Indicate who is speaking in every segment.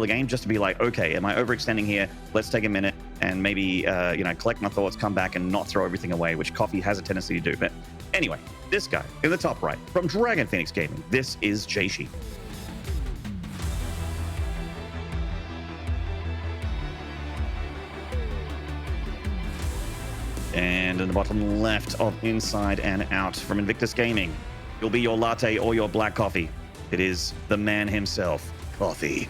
Speaker 1: the game just to be like, okay, am I overextending here? Let's take a minute and maybe, you know, collect my thoughts, come back and not throw everything away, which Coffee has a tendency to do. But anyway, this guy in the top right from Dragon Phoenix Gaming, this is Jieshi. And in the bottom left of Inside and Out from Invictus Gaming, you'll be your latte or your black coffee. It is the man himself, Coffee.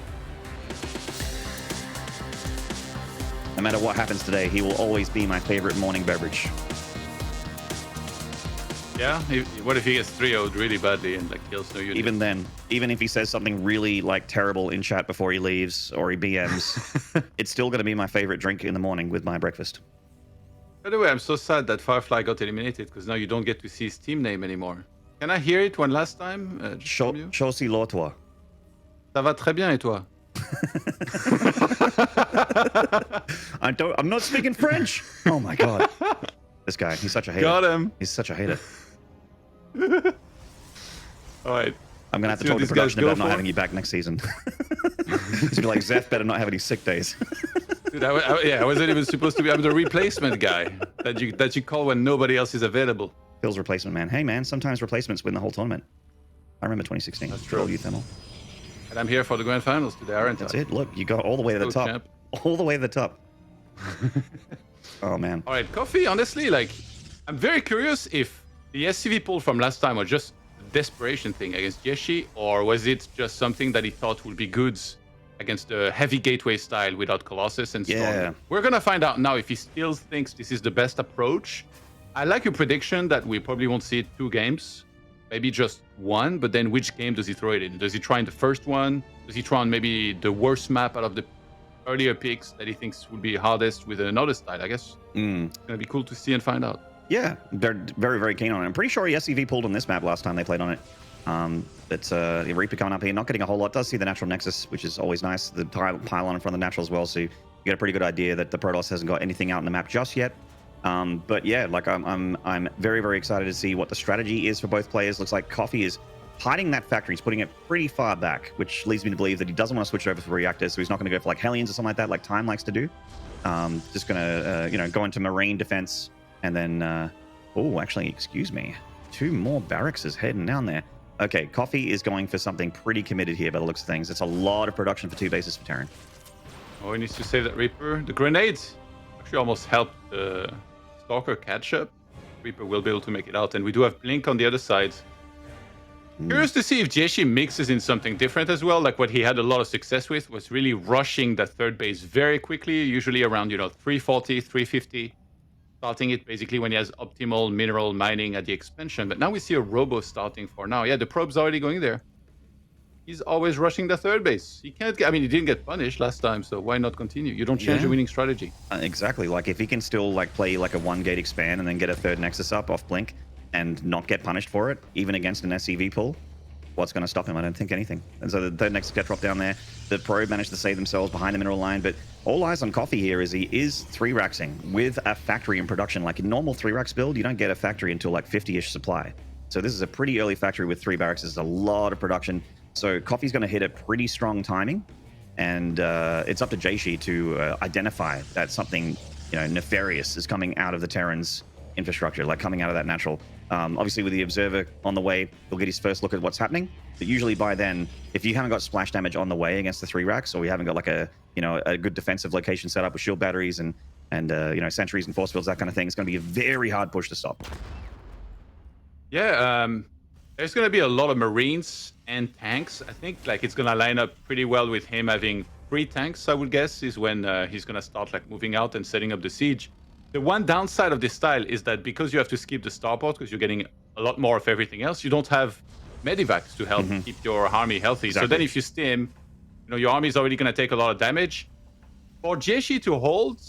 Speaker 1: No matter what happens today, he will always be my favorite morning beverage.
Speaker 2: Yeah, what if he gets 3-0'd really badly and like kills no unit?
Speaker 1: Even then, even if he says something really like terrible in chat before he leaves or he BMs, it's still going to be my favorite drink in the morning with my breakfast.
Speaker 2: By the way, I'm so sad that Firefly got eliminated because now you don't get to see his team name anymore. Can I hear it one last time?
Speaker 1: Chaussy Lotois.
Speaker 2: Ça va très bien et toi?
Speaker 1: I'm not speaking French. Oh my god. This guy, he's such a hater.
Speaker 2: Got him.
Speaker 1: He's such a hater.
Speaker 2: All right.
Speaker 1: I'm gonna have to talk to production about not having you back next season. It's be like, Zeph better not have any sick days.
Speaker 2: Dude, I wasn't even supposed to be. I'm the replacement guy that you call when nobody else is available.
Speaker 1: Phil's replacement man. Hey man, sometimes replacements win the whole tournament. I remember 2016.
Speaker 2: That's true.
Speaker 1: Youth and all.
Speaker 2: And I'm here for the grand finals today, aren't
Speaker 1: That's
Speaker 2: I?
Speaker 1: it. Look, you got all the way to the top.
Speaker 2: Champ.
Speaker 1: All the way to the top. Oh man.
Speaker 2: All right, Coffee. Honestly, like, I'm very curious if the SCV pull from last time was just a desperation thing against Jieshi, or was it just something that he thought would be good against the heavy gateway style without Colossus and Storm?
Speaker 1: Yeah.
Speaker 2: We're gonna find out now if he still thinks this is the best approach. I like your prediction that we probably won't see it 2 games, maybe just 1, but then which game does he throw it in? Does he try in the first one? Does he try on maybe the worst map out of the earlier picks that he thinks would be hardest with another style, I guess? It's gonna be cool to see and find out.
Speaker 1: Yeah, they're very, very keen on it. I'm pretty sure he SCV pulled on this map last time they played on it. It's Reaper coming up here, not getting a whole lot. Does see the natural Nexus, which is always nice. The pylon in front of the natural as well, so you get a pretty good idea that the Protoss hasn't got anything out in the map just yet. But yeah, like I'm very, very excited to see what the strategy is for both players. Looks like Coffee is hiding that factory. He's putting it pretty far back, which leads me to believe that he doesn't want to switch over for reactors, so he's not going to go for like Hellions or something like that, like Time likes to do. Just gonna you know, go into Marine defense and then oh, actually, excuse me, 2 more barracks is heading down there. Okay, Coffee is going for something pretty committed here by the looks of things. It's a lot of production for 2 bases for Terran.
Speaker 2: Oh, he needs to save that Reaper. The grenades actually almost helped the Stalker catch up. Reaper will be able to make it out, and we do have Blink on the other side. Curious to see if Jieshi mixes in something different as well. Like what he had a lot of success with was really rushing that third base very quickly, usually around, you know, 340, 350. Starting it basically when he has optimal mineral mining at the expansion. But now we see a Robo starting for now. Yeah, the probe's already going there. He's always rushing the third base. He can't get, I mean, he didn't get punished last time, so why not continue? You don't change your winning strategy.
Speaker 1: Exactly. Like if he can still like play like a 1-gate expand and then get a third Nexus up off Blink and not get punished for it, even against an SCV pull, what's going to stop him? I don't think anything. And so the third Nexus get dropped down there. The probe managed to save themselves behind the mineral line, but all eyes on Coffee here is he is 3-raxing with a factory in production. Like in normal 3-rax build, you don't get a factory until like 50-ish supply. So this is a pretty early factory with 3 barracks. It's a lot of production. So Coffee's going to hit a pretty strong timing, and it's up to Jieshi to identify that something, you know, nefarious is coming out of the Terran's infrastructure, like coming out of that natural. Obviously, with the Observer on the way, he'll get his first look at what's happening. But usually by then, if you haven't got splash damage on the way against the 3-racks, or you haven't got like a, you know, a good defensive location set up with shield batteries and you know, sentries and force fields, that kind of thing, it's going to be a very hard push to stop.
Speaker 2: Yeah, there's going to be a lot of Marines and tanks. I think like it's going to line up pretty well with him having 3 tanks, I would guess, is when he's going to start like moving out and setting up the siege. The one downside of this style is that because you have to skip the starport because you're getting a lot more of everything else, you don't have medivacs to help keep your army healthy. Exactly. So then if you stim, you know, your army is already going to take a lot of damage. For Jieshi to hold,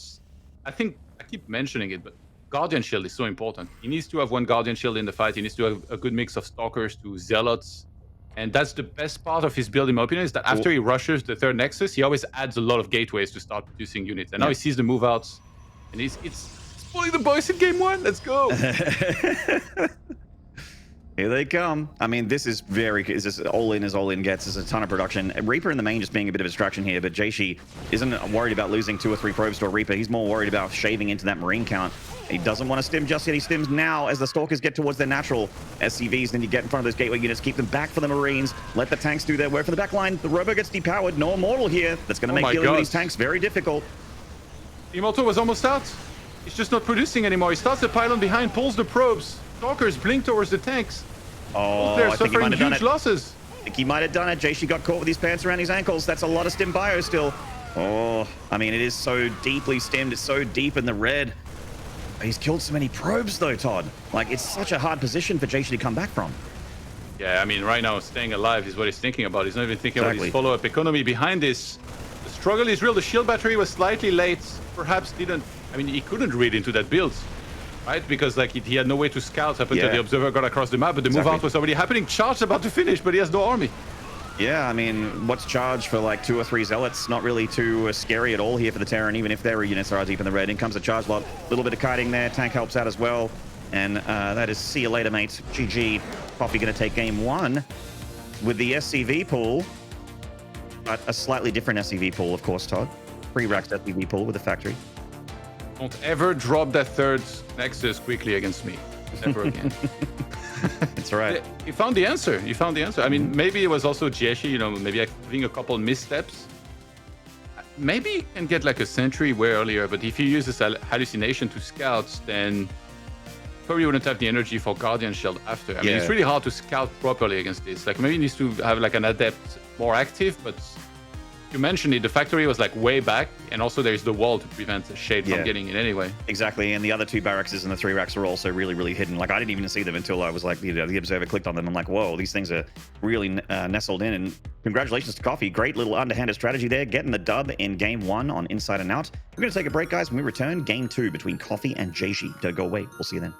Speaker 2: I think, I keep mentioning it, but Guardian Shield is so important. He needs to have 1 Guardian Shield in the fight. He needs to have a good mix of Stalkers to Zealots. And that's the best part of his build, in my opinion, is that after he rushes the 3rd Nexus, he always adds a lot of gateways to start producing units. And now he sees the move outs. And it's pulling the boys in game 1. Let's go.
Speaker 1: Here they come. I mean, this is very... Is this all in as all in gets? There's a ton of production. Reaper in the main just being a bit of a distraction here, but Jieshi isn't worried about losing 2 or 3 probes to a Reaper. He's more worried about shaving into that Marine count. He doesn't want to stim just yet. He stims now as the Stalkers get towards their natural SCVs. Then you get in front of those Gateway units, keep them back for the Marines, let the tanks do their work for the back line. The Robo gets depowered. No Immortal here. That's going to make dealing with these tanks very difficult.
Speaker 2: Immortal was almost out. He's just not producing anymore. He starts the pylon behind, pulls the probes. Stalkers blink towards the tanks.
Speaker 1: Oh,
Speaker 2: they're
Speaker 1: I think he might
Speaker 2: suffering
Speaker 1: have done
Speaker 2: huge
Speaker 1: it.
Speaker 2: losses.
Speaker 1: I think he might have done it. Jieshi got caught with his pants around his ankles. That's a lot of stim bio still. Oh, I mean, it is so deeply stemmed. It's so deep in the red. He's killed so many probes, though, Todd. Like, it's such a hard position for Jieshi to come back from.
Speaker 2: Yeah, I mean, right now, staying alive is what he's thinking about. He's not even thinking about his follow-up economy behind this. The struggle is real. The shield battery was slightly late. Perhaps didn't... I mean, he couldn't read into that build, right? Because, like, he had no way to scout up until the Observer got across the map, but the move out was already happening. Charge about to finish, but he has no army.
Speaker 1: Yeah, I mean, what's charge for, like, 2 or 3 Zealots? Not really too scary at all here for the Terran, even if their units are deep in the red. In comes a charge lot. A little bit of kiting there. Tank helps out as well. And that is see you later, mate. GG. Coffee going to take game 1 with the SCV pool. But a slightly different SCV pool, of course, Todd. Pre-racked SCV pool with the factory.
Speaker 2: Don't ever drop that 3rd Nexus quickly against me. Ever again.
Speaker 1: That's right.
Speaker 2: He found the answer. He found the answer. I mean, maybe it was also Jieshi, you know, maybe having a couple missteps. Maybe you can get like a sentry way earlier, but if you use this hallucination to scout, then probably wouldn't have the energy for Guardian Shield after. I mean, it's really hard to scout properly against this. Like, maybe he needs to have like an adept more active, but you mentioned it, the factory was like way back, and also there's the wall to prevent the shade from getting in anyway.
Speaker 1: Exactly, and the other 2 barracks and the 3 racks are also really, really hidden. Like, I didn't even see them until I was like, you know, the Observer clicked on them. I'm like, whoa, these things are really nestled in. And congratulations to Coffee. Great little underhanded strategy there, getting the dub in game 1 on Inside and Out. We're going to take a break, guys. When we return, game 2 between Coffee and Jieshi. Don't go away. We'll see you then.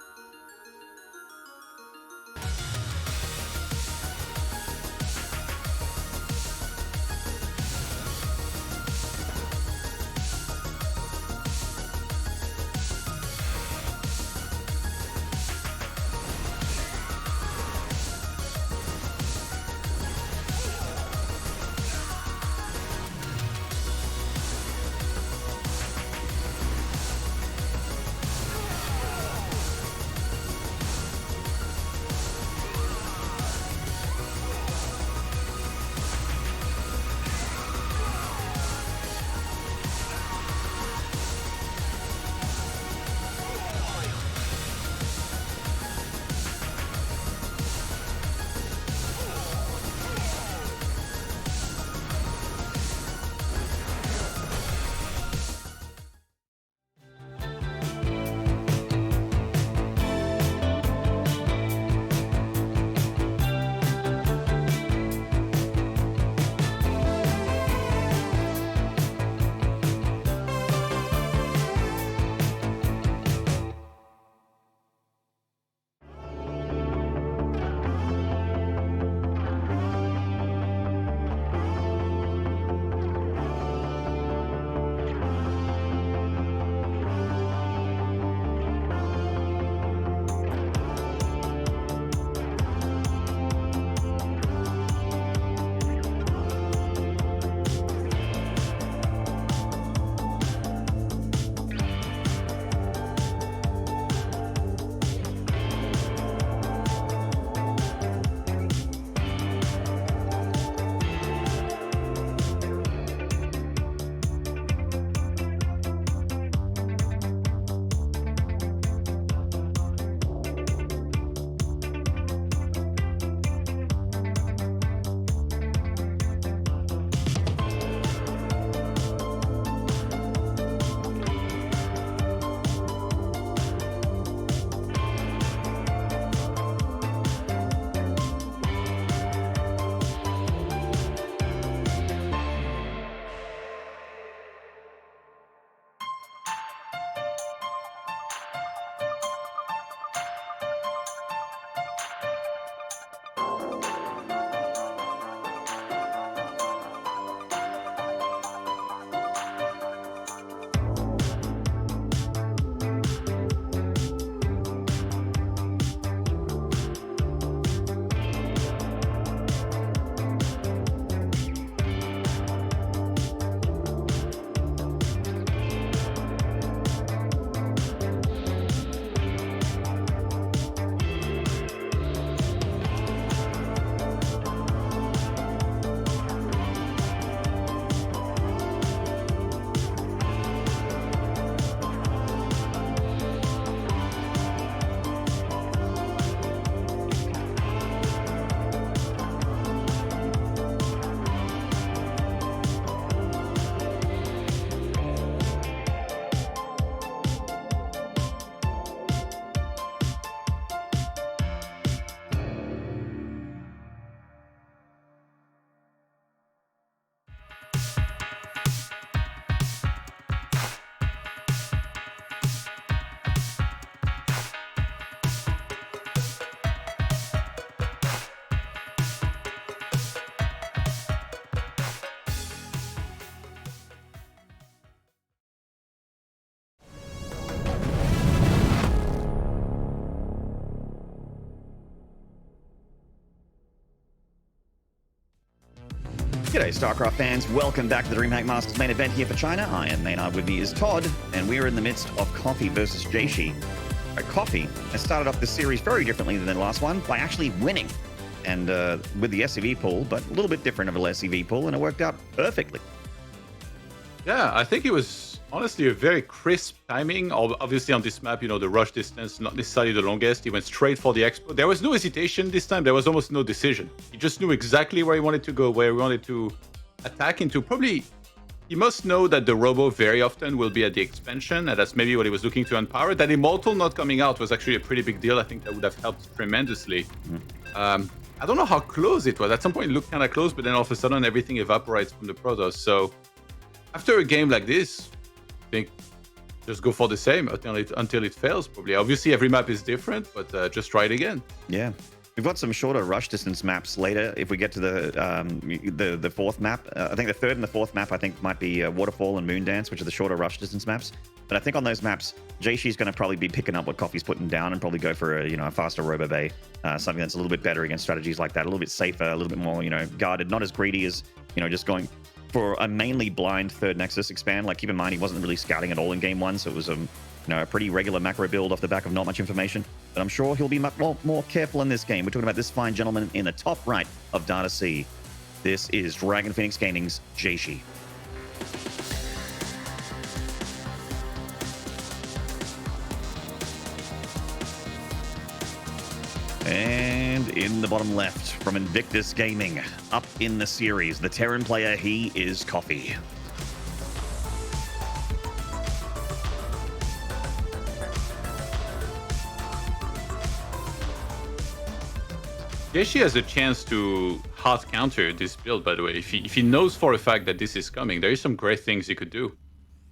Speaker 1: G'day, StarCraft fans. Welcome back to the DreamHack Masters main event here for China. I am Maynard, with me is Todd, and we are in the midst of Coffee versus Jieshi. Coffee has started off this series very differently than the last one by actually winning, and with the SCV pool, but a little bit different of a SCV pool, and it worked out perfectly.
Speaker 2: Yeah, I think it was honestly a very crisp timing. Obviously on this map, you know, the rush distance, not necessarily the longest. He went straight for the expo. There was no hesitation this time. There was almost no decision. He just knew exactly where he wanted to go, where he wanted to attack into. Probably, he must know that the Robo very often will be at the expansion, and that's maybe what he was looking to empower. That Immortal not coming out was actually a pretty big deal. I think that would have helped tremendously. I don't know how close it was. At some point it looked kind of close, but then all of a sudden everything evaporates from the Protoss. So after a game like this, I think just go for the same until it fails, probably. Obviously, every map is different, but just try it again.
Speaker 1: Yeah. We've got some shorter rush distance maps later. If we get to the fourth map, I think the third and the fourth map, I think, might be Waterfall and Moondance, which are the shorter rush distance maps. But I think on those maps, Jieshi's going to probably be picking up what Coffee's putting down and probably go for a faster Robo Bay, something that's a little bit better against strategies like that, a little bit safer, a little bit more guarded, not as greedy as just going for a mainly blind third Nexus expand. Like, keep in mind, he wasn't really scouting at all in game one, so it was a pretty regular macro build off the back of not much information. But I'm sure he'll be much more careful in this game. We're talking about this fine gentleman in the top right of Data C. This is Dragon Phoenix Gaming's Jieshi. And in the bottom left, from Invictus Gaming, up in the series, the Terran player, he is Coffee.
Speaker 2: Jieshi has a chance to hard counter this build, by the way. If he knows for a fact that this is coming, there is some great things he could do,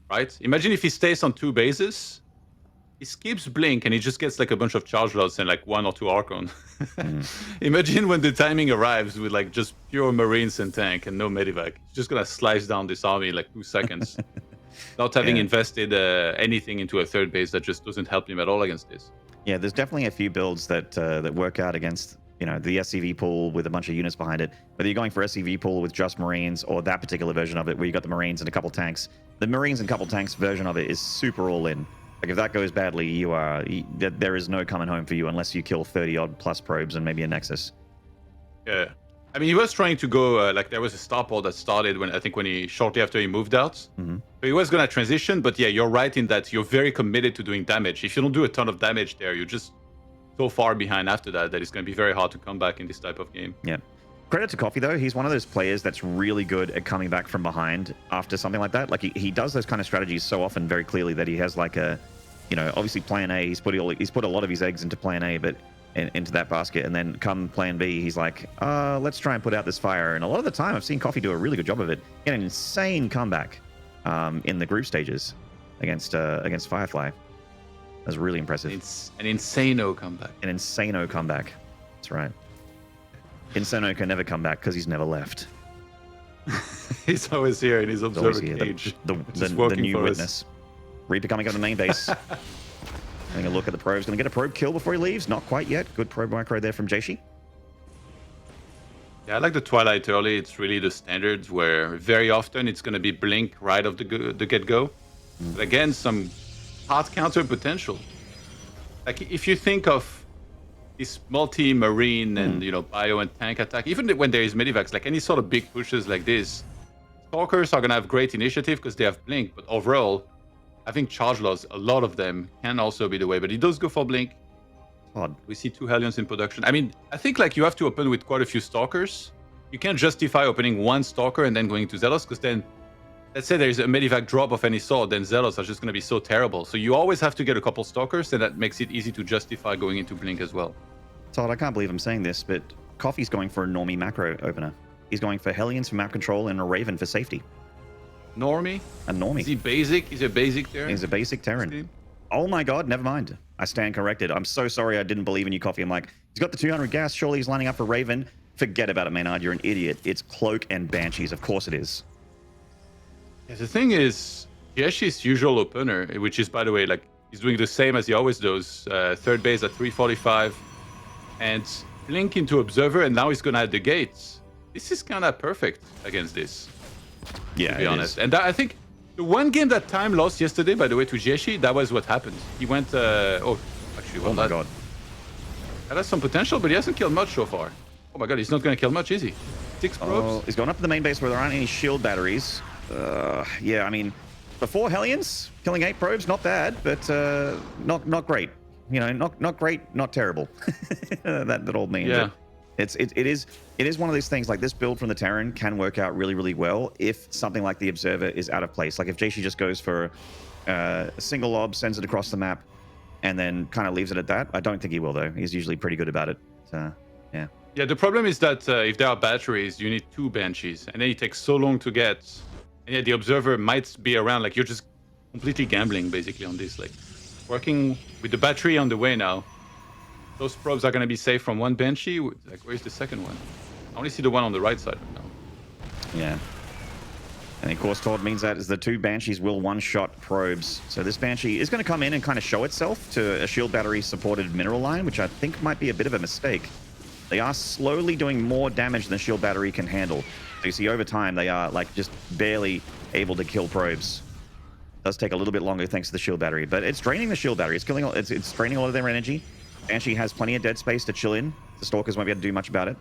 Speaker 2: right? Imagine if he stays on 2 bases, he skips Blink, and he just gets like a bunch of charge lots and like 1 or 2 Archon. Imagine when the timing arrives with like just pure Marines and tank and no Medivac. He's just gonna slice down this army in like 2 seconds. Not having invested anything into a third base that just doesn't help him at all against this.
Speaker 1: Yeah, there's definitely a few builds that work out against the SCV pool with a bunch of units behind it. Whether you're going for SCV pool with just Marines or that particular version of it where you got the Marines and a couple tanks, the Marines and couple tanks version of it is super all in. Like, if that goes badly, there is no coming home for you unless you kill 30 odd plus probes and maybe a Nexus.
Speaker 2: Yeah, I mean, he was trying to go like there was a starport that started shortly after he moved out. So he was gonna transition, but yeah, you're right in that you're very committed to doing damage. If you don't do a ton of damage there, you're just so far behind after that it's going to be very hard to come back in this type of game.
Speaker 1: Yeah. Credit to Coffee, though. He's one of those players that's really good at coming back from behind after something like that. Like, he does those kind of strategies so often very clearly that he has like a, obviously plan A, he's put a lot of his eggs into plan A, but into that basket. And then come plan B, he's like, let's try and put out this fire. And a lot of the time I've seen Coffee do a really good job of it. Get an insane comeback in the group stages against Firefly. That's really impressive.
Speaker 2: An insano comeback.
Speaker 1: An insano comeback. That's right. Insano can never come back because he's never left.
Speaker 2: He's always here in his observer cage.
Speaker 1: The new witness. Reaper coming up the main base. Having a look at the probes. Going to get a probe kill before he leaves. Not quite yet. Good probe micro there from Jieshi.
Speaker 2: Yeah, I like the Twilight early. It's really the standards where very often it's going to be Blink right off the get-go. But again, some hard counter potential. Like, if you think of this multi-marine and bio and tank attack, even when there is medivacs, like any sort of big pushes like this, Stalkers are gonna have great initiative because they have Blink. But overall, I think charge loss, a lot of them can also be the way. But he does go for Blink.
Speaker 1: Odd.
Speaker 2: We see 2 Hellions in production. I mean, I think like you have to open with quite a few Stalkers. You can't justify opening 1 Stalker and then going to Zealous, because then, let's say there's a medivac drop of any sort, then Zealous are just going to be so terrible. So you always have to get a couple Stalkers, and that makes it easy to justify going into Blink as well.
Speaker 1: Todd, I can't believe I'm saying this, but Coffee's going for a normie macro opener. He's going for Hellions for map control and a Raven for safety.
Speaker 2: Normie?
Speaker 1: A normie.
Speaker 2: Is he basic? He's a basic Terran?
Speaker 1: He's a basic Terran. Oh my god, never mind. I stand corrected. I'm so sorry I didn't believe in you, Coffee. I'm like, he's got the 200 gas, surely he's lining up for Raven. Forget about it, Maynard, you're an idiot. It's Cloak and Banshees, of course it is.
Speaker 2: Yeah, the thing is, Jieshi's usual opener, which is, by the way, like, he's doing the same as he always does. Third base at 345, and Blink into Observer, and now he's going to add the gates. this is kind of perfect against this,
Speaker 1: Yeah,
Speaker 2: to be honest. And I think the one game that Time lost yesterday, by the way, to Jieshi, that was what happened. He went, oh, actually, well,
Speaker 1: oh my god.
Speaker 2: That has some potential, but he hasn't killed much so far. Oh my god, he's not going to kill much, is he? 6 probes?
Speaker 1: Oh, he's going up to the main base where there aren't any shield batteries. Yeah, I mean, before Hellions, killing 8 probes, not bad, but not great. You know, not great, not terrible. that all means.
Speaker 2: Yeah.
Speaker 1: It is one of these things, like this build from the Terran can work out really, really well if something like the Observer is out of place. Like if Jieshi just goes for a single lob, sends it across the map, and then kind of leaves it at that. I don't think he will, though. He's usually pretty good about it. So, yeah.
Speaker 2: Yeah, the problem is that if there are batteries, you need 2 Banshees, and then it takes so long to get. And yeah, the Observer might be around. Like, you're just completely gambling, basically, on this. Like, working with the battery on the way now. Those probes are going to be safe from 1 Banshee. Like, where's the second one? I only see the one on the right side right now.
Speaker 1: Yeah. And of course, Todd means that is the 2 Banshees will one-shot probes. So this Banshee is going to come in and kind of show itself to a shield battery-supported mineral line, which I think might be a bit of a mistake. They are slowly doing more damage than shield battery can handle. So you see over time, they are like just barely able to kill probes. It does take a little bit longer thanks to the shield battery, but it's draining the shield battery. It's draining a lot of their energy. Banshee has plenty of dead space to chill in. The Stalkers won't be able to do much about it.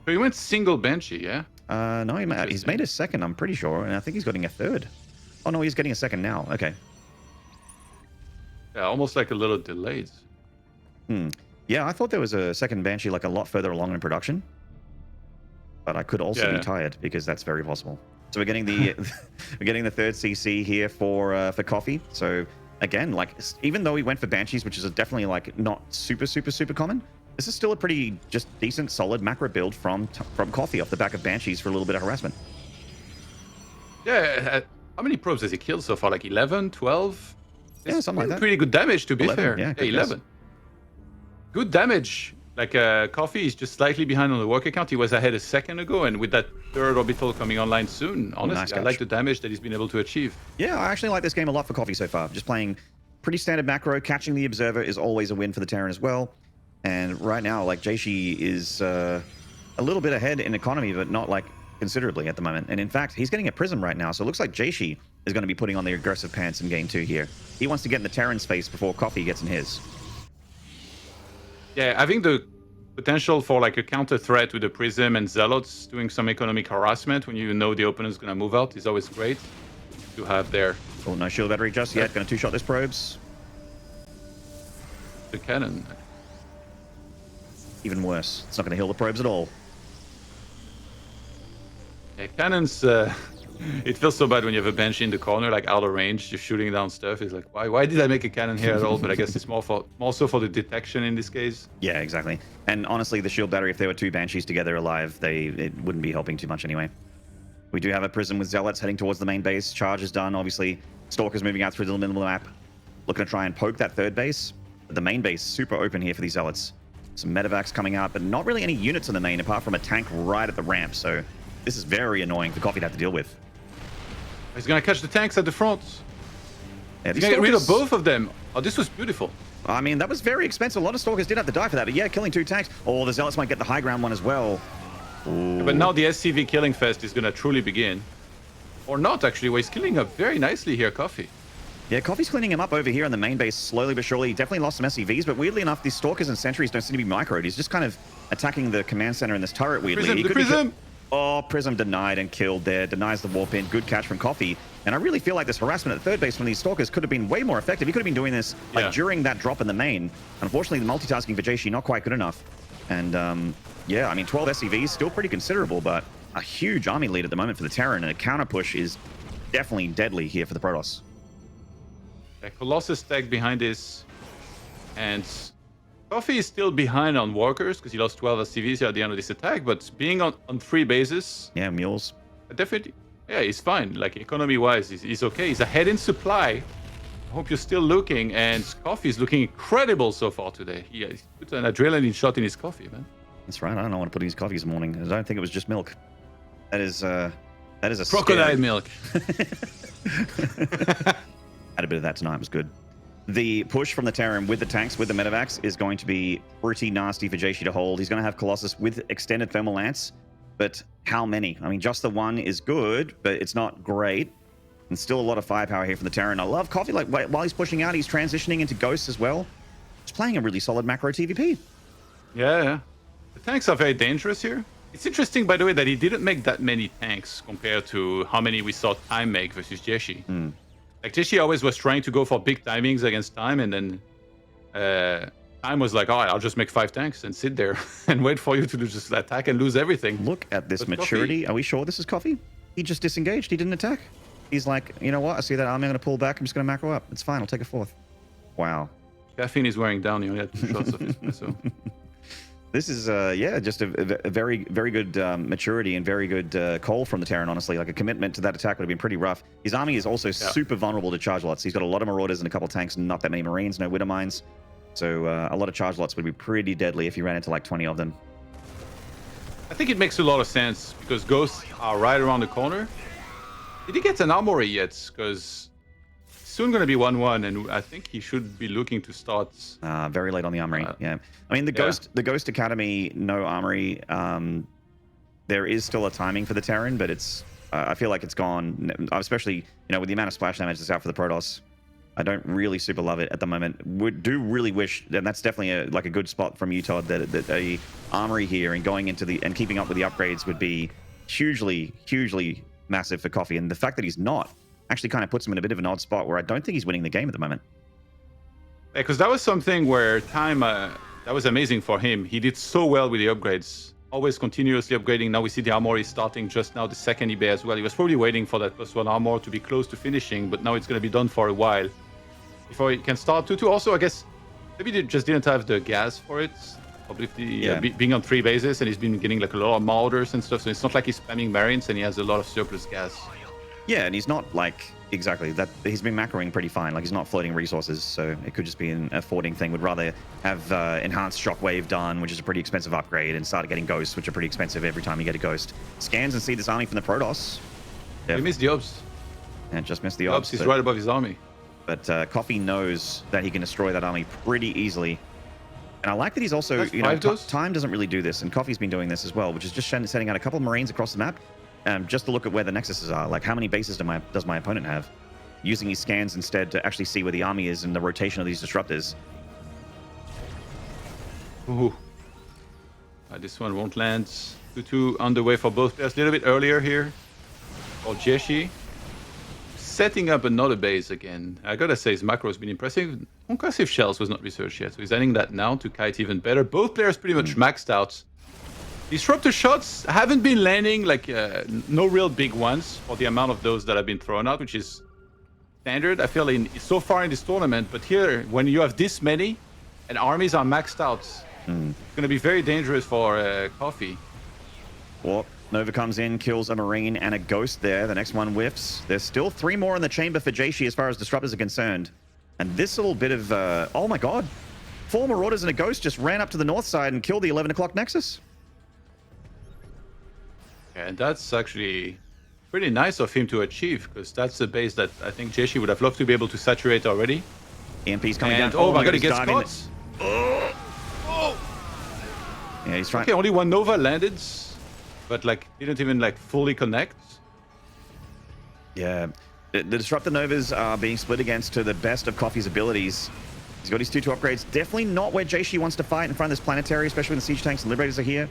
Speaker 2: So he went single Banshee, yeah?
Speaker 1: No, he's made a second, I'm pretty sure, and I think he's getting a third. Oh no, he's getting a second now. Okay.
Speaker 2: Yeah, almost like a little delayed.
Speaker 1: Yeah, I thought there was a second Banshee like a lot further along in production, but I could also be tired because that's very possible. So we're getting the we're getting the 3rd CC here for Coffee. So again, like even though he went for Banshees, which is definitely like not super common, this is still a pretty just decent, solid macro build from Coffee off the back of Banshees for a little bit of harassment.
Speaker 2: Yeah, how many probes has he killed so far? Like 11, 12?
Speaker 1: Yeah, something like that.
Speaker 2: Pretty good damage, to be
Speaker 1: 11,
Speaker 2: fair.
Speaker 1: yeah,
Speaker 2: 11. Good damage. Like Coffee is just slightly behind on the work account. He was ahead a second ago, and with that 3rd orbital coming online soon, honestly,
Speaker 1: nice
Speaker 2: I like the damage that he's been able to achieve.
Speaker 1: Yeah, I actually like this game a lot for Coffee so far. Just playing pretty standard macro. Catching the Observer is always a win for the Terran as well. And right now, like Jieshi is a little bit ahead in economy, but not like considerably at the moment. And in fact, he's getting a Prism right now. So it looks like Jieshi is going to be putting on the aggressive pants in game 2 here. He wants to get in the Terran's face before Coffee gets in his.
Speaker 2: Yeah, having the potential for like a counter threat with the Prism and Zealots doing some economic harassment when you know the opponent's going to move out is always great to have there.
Speaker 1: Oh, no shield battery just yet. Going to 2-shot this probes.
Speaker 2: The cannon.
Speaker 1: Even worse. It's not going to heal the probes at all.
Speaker 2: Yeah, cannons, it feels so bad when you have a Banshee in the corner, like out of range, just shooting down stuff. It's like, why did I make a cannon here at all? But I guess it's more so for the detection in this case.
Speaker 1: Yeah, exactly. And honestly, the shield battery, if there were 2 Banshees together alive, it wouldn't be helping too much anyway. We do have a Prism with Zealots heading towards the main base. Charge is done, obviously. Stalkers moving out through the middle of the map. Looking to try and poke that 3rd base. But the main base super open here for these Zealots. Some medevacs coming out, but not really any units in the main apart from a tank right at the ramp. So this is very annoying for Coffee to have to deal with.
Speaker 2: He's going to catch the tanks at the front.
Speaker 1: Yeah,
Speaker 2: He's going to get rid of both of them. Oh, this was beautiful.
Speaker 1: I mean, that was very expensive. A lot of Stalkers did have to die for that. But yeah, killing 2 tanks. Oh, the Zealots might get the high ground one as well. Ooh.
Speaker 2: But now the SCV killing fest is going to truly begin. Or not, actually, where he's killing up very nicely here, Coffee.
Speaker 1: Yeah, Coffee's cleaning him up over here on the main base slowly but surely. He definitely lost some SCVs, but weirdly enough, these Stalkers and Sentries don't seem to be microed. He's just kind of attacking the command center in this turret weirdly.
Speaker 2: Prism!
Speaker 1: Oh, Prism denied and killed there. Denies the warp in. Good catch from Coffee. And I really feel like this harassment at 3rd base from these Stalkers could have been way more effective. He could have been doing this like during that drop in the main. Unfortunately, the multitasking for Jieshi not quite good enough. And yeah, I mean, 12 SCVs, still pretty considerable, but a huge army lead at the moment for the Terran, and a counter push is definitely deadly here for the Protoss.
Speaker 2: Colossus tag behind this, and Coffee is still behind on Walkers because he lost 12 SCVs here at the end of this attack, but being on 3 bases...
Speaker 1: Yeah, mules.
Speaker 2: Definitely, yeah, he's fine. Like, economy-wise, he's okay. He's ahead in supply. I hope you're still looking, and Coffee is looking incredible so far today. He's put an adrenaline shot in his coffee, man.
Speaker 1: That's right. I don't know what to put in his coffee this morning. I don't think it was just milk. That is a
Speaker 2: crocodile milk.
Speaker 1: Had a bit of that tonight. It was good. The push from the Terran with the tanks, with the medevacs, is going to be pretty nasty for Jieshi to hold. He's going to have Colossus with extended thermal lance. but how many? I mean, just the one is good, but it's not great. And still a lot of firepower here from the Terran. I love Coffee. Like, while he's pushing out, he's transitioning into Ghosts as well. He's playing a really solid macro TVP.
Speaker 2: Yeah. The tanks are very dangerous here. It's interesting, by the way, that he didn't make that many tanks compared to how many we saw Time make versus Jieshi. Like, Jieshi always was trying to go for big timings against Time, and then Time was like, oh, I'll just make 5 tanks and sit there and wait for you to just attack and lose everything.
Speaker 1: Look at this
Speaker 2: But
Speaker 1: maturity. Are we sure this is Coffee? He just disengaged. He didn't attack. He's like, you know what? I see that army. I'm going to pull back. I'm just going to macro up. It's fine. I'll take a 4th. Wow.
Speaker 2: Caffeine is wearing down. He only had 2 shots of it. So.
Speaker 1: This is, just a very, very good maturity and very good call from the Terran, honestly. Like, a commitment to that attack would have been pretty rough. His army is also super vulnerable to charge lots. He's got a lot of Marauders and a couple tanks, not that many Marines, no Widow Mines. So a lot of charge lots would be pretty deadly if you ran into like 20 of them.
Speaker 2: I think it makes a lot of sense because Ghosts are right around the corner. Did he get an armory yet? Because soon going to be 1-1, and I think he should be looking to start.
Speaker 1: Very late on the armory. Yeah, I mean the Ghost Academy, no armory. There is still a timing for the Terran, but it's. I feel like it's gone. Especially with the amount of splash damage that's out for the Protoss. I don't really super love it at the moment. Do really wish, and that's definitely a good spot from you, Todd, that a armory here and going into and keeping up with the upgrades would be hugely massive for Coffee. And the fact that he's not actually kind of puts him in a bit of an odd spot where I don't think he's winning the game at the moment.
Speaker 2: Yeah, because that was something where Time, that was amazing for him. He did so well with the upgrades, always continuously upgrading. Now we see the armory starting just now, the second eBay as well. He was probably waiting for that +1 armor to be close to finishing, but now it's going to be done for a while before he can start 2-2. Also, I guess maybe they just didn't have the gas for it. Probably being on 3 bases, and he's been getting like a lot of Marauders and stuff, so it's not like he's spamming Marines and he has a lot of surplus gas.
Speaker 1: Yeah, and he's not like exactly that. He's been macroing pretty fine. Like, he's not floating resources, so it could just be an affording thing. Would rather have enhanced Shockwave done, which is a pretty expensive upgrade, and started getting Ghosts, which are pretty expensive every time you get a Ghost. Scans and see this army from the Protoss.
Speaker 2: He missed the obs.
Speaker 1: And just missed the obs.
Speaker 2: He's right above his army.
Speaker 1: But Coffee knows that he can destroy that army pretty easily. And I like that he's also, Time doesn't really do this, and Coffee's been doing this as well, which is just setting out a couple of Marines across the map, just to look at where the nexuses are. Like, how many bases does my opponent have? Using his scans instead to actually see where the army is and the rotation of these disruptors.
Speaker 2: Ooh. This one won't land. 2-2 underway for both players. A little bit earlier here for Jieshi. Setting up another base again. I gotta say, his macro has been impressive. Concussive Shells was not researched yet, so he's adding that now to kite even better. Both players pretty much maxed out. Disruptor shots haven't been landing, like, no real big ones for the amount of those that have been thrown out, which is standard, I feel, so far in this tournament. But here, when you have this many and armies are maxed out, it's going to be very dangerous for Coffee.
Speaker 1: Well, Nova comes in, kills a Marine and a Ghost there. The next one whiffs. There's still 3 more in the chamber for Jieshi as far as disruptors are concerned. And this little bit of, oh my god. 4 Marauders and a Ghost just ran up to the north side and killed the 11 o'clock Nexus.
Speaker 2: Yeah, and that's actually pretty nice of him to achieve, because that's the base that I think Jieshi would have loved to be able to saturate already.
Speaker 1: EMP's coming
Speaker 2: and,
Speaker 1: down.
Speaker 2: Oh my god, he gets caught.
Speaker 1: Yeah, he's trying.
Speaker 2: Okay, only 1 Nova landed, but like didn't even like fully connect.
Speaker 1: Yeah, the Disruptor Novas are being split against to the best of Coffee's abilities. He's got his 2-2 upgrades. Definitely not where Jieshi wants to fight in front of this planetary, especially when the siege tanks and liberators are here.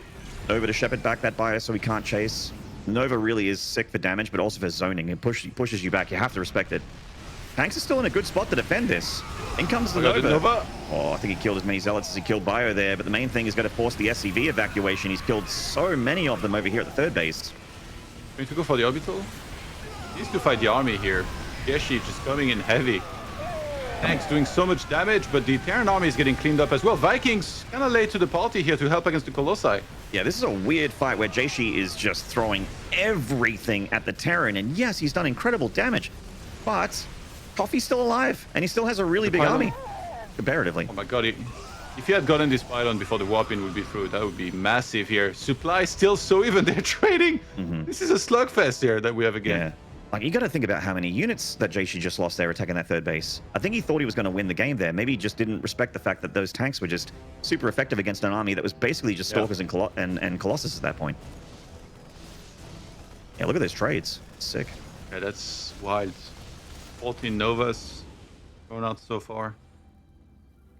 Speaker 1: Nova to shepherd back that bio so he can't chase. Nova really is sick for damage, but also for zoning. It pushes you back. You have to respect it. Tanks are still in a good spot to defend this. In comes the Nova. Oh, I think he killed as many Zealots as he killed Bio there, but the main thing is going to force the SCV evacuation. He's killed so many of them over here at the 3rd base.
Speaker 2: Going to go for the orbital? He needs to fight the army here. Jieshi just coming in heavy. Tanks doing so much damage, but the Terran army is getting cleaned up as well. Vikings kind of late to the party here to help against the Colossi.
Speaker 1: Yeah, this is a weird fight where Jieshi is just throwing everything at the Terran, and yes, he's done incredible damage, but Coffee's still alive, and he still has a really big army, comparatively.
Speaker 2: Oh my god, if he had gotten this pylon before the warp-in would be through, that would be massive here. Supply still so even, they're trading. This is a slugfest here that we have again.
Speaker 1: Yeah. Like, you got to think about how many units that Jieshi just lost there attacking that 3rd base. I think he thought he was going to win the game there. Maybe he just didn't respect the fact that those tanks were just super effective against an army that was basically just Stalkers and Colossus at that point. Yeah, look at those trades. Sick.
Speaker 2: Yeah, that's wild. 14 Novas going out so far.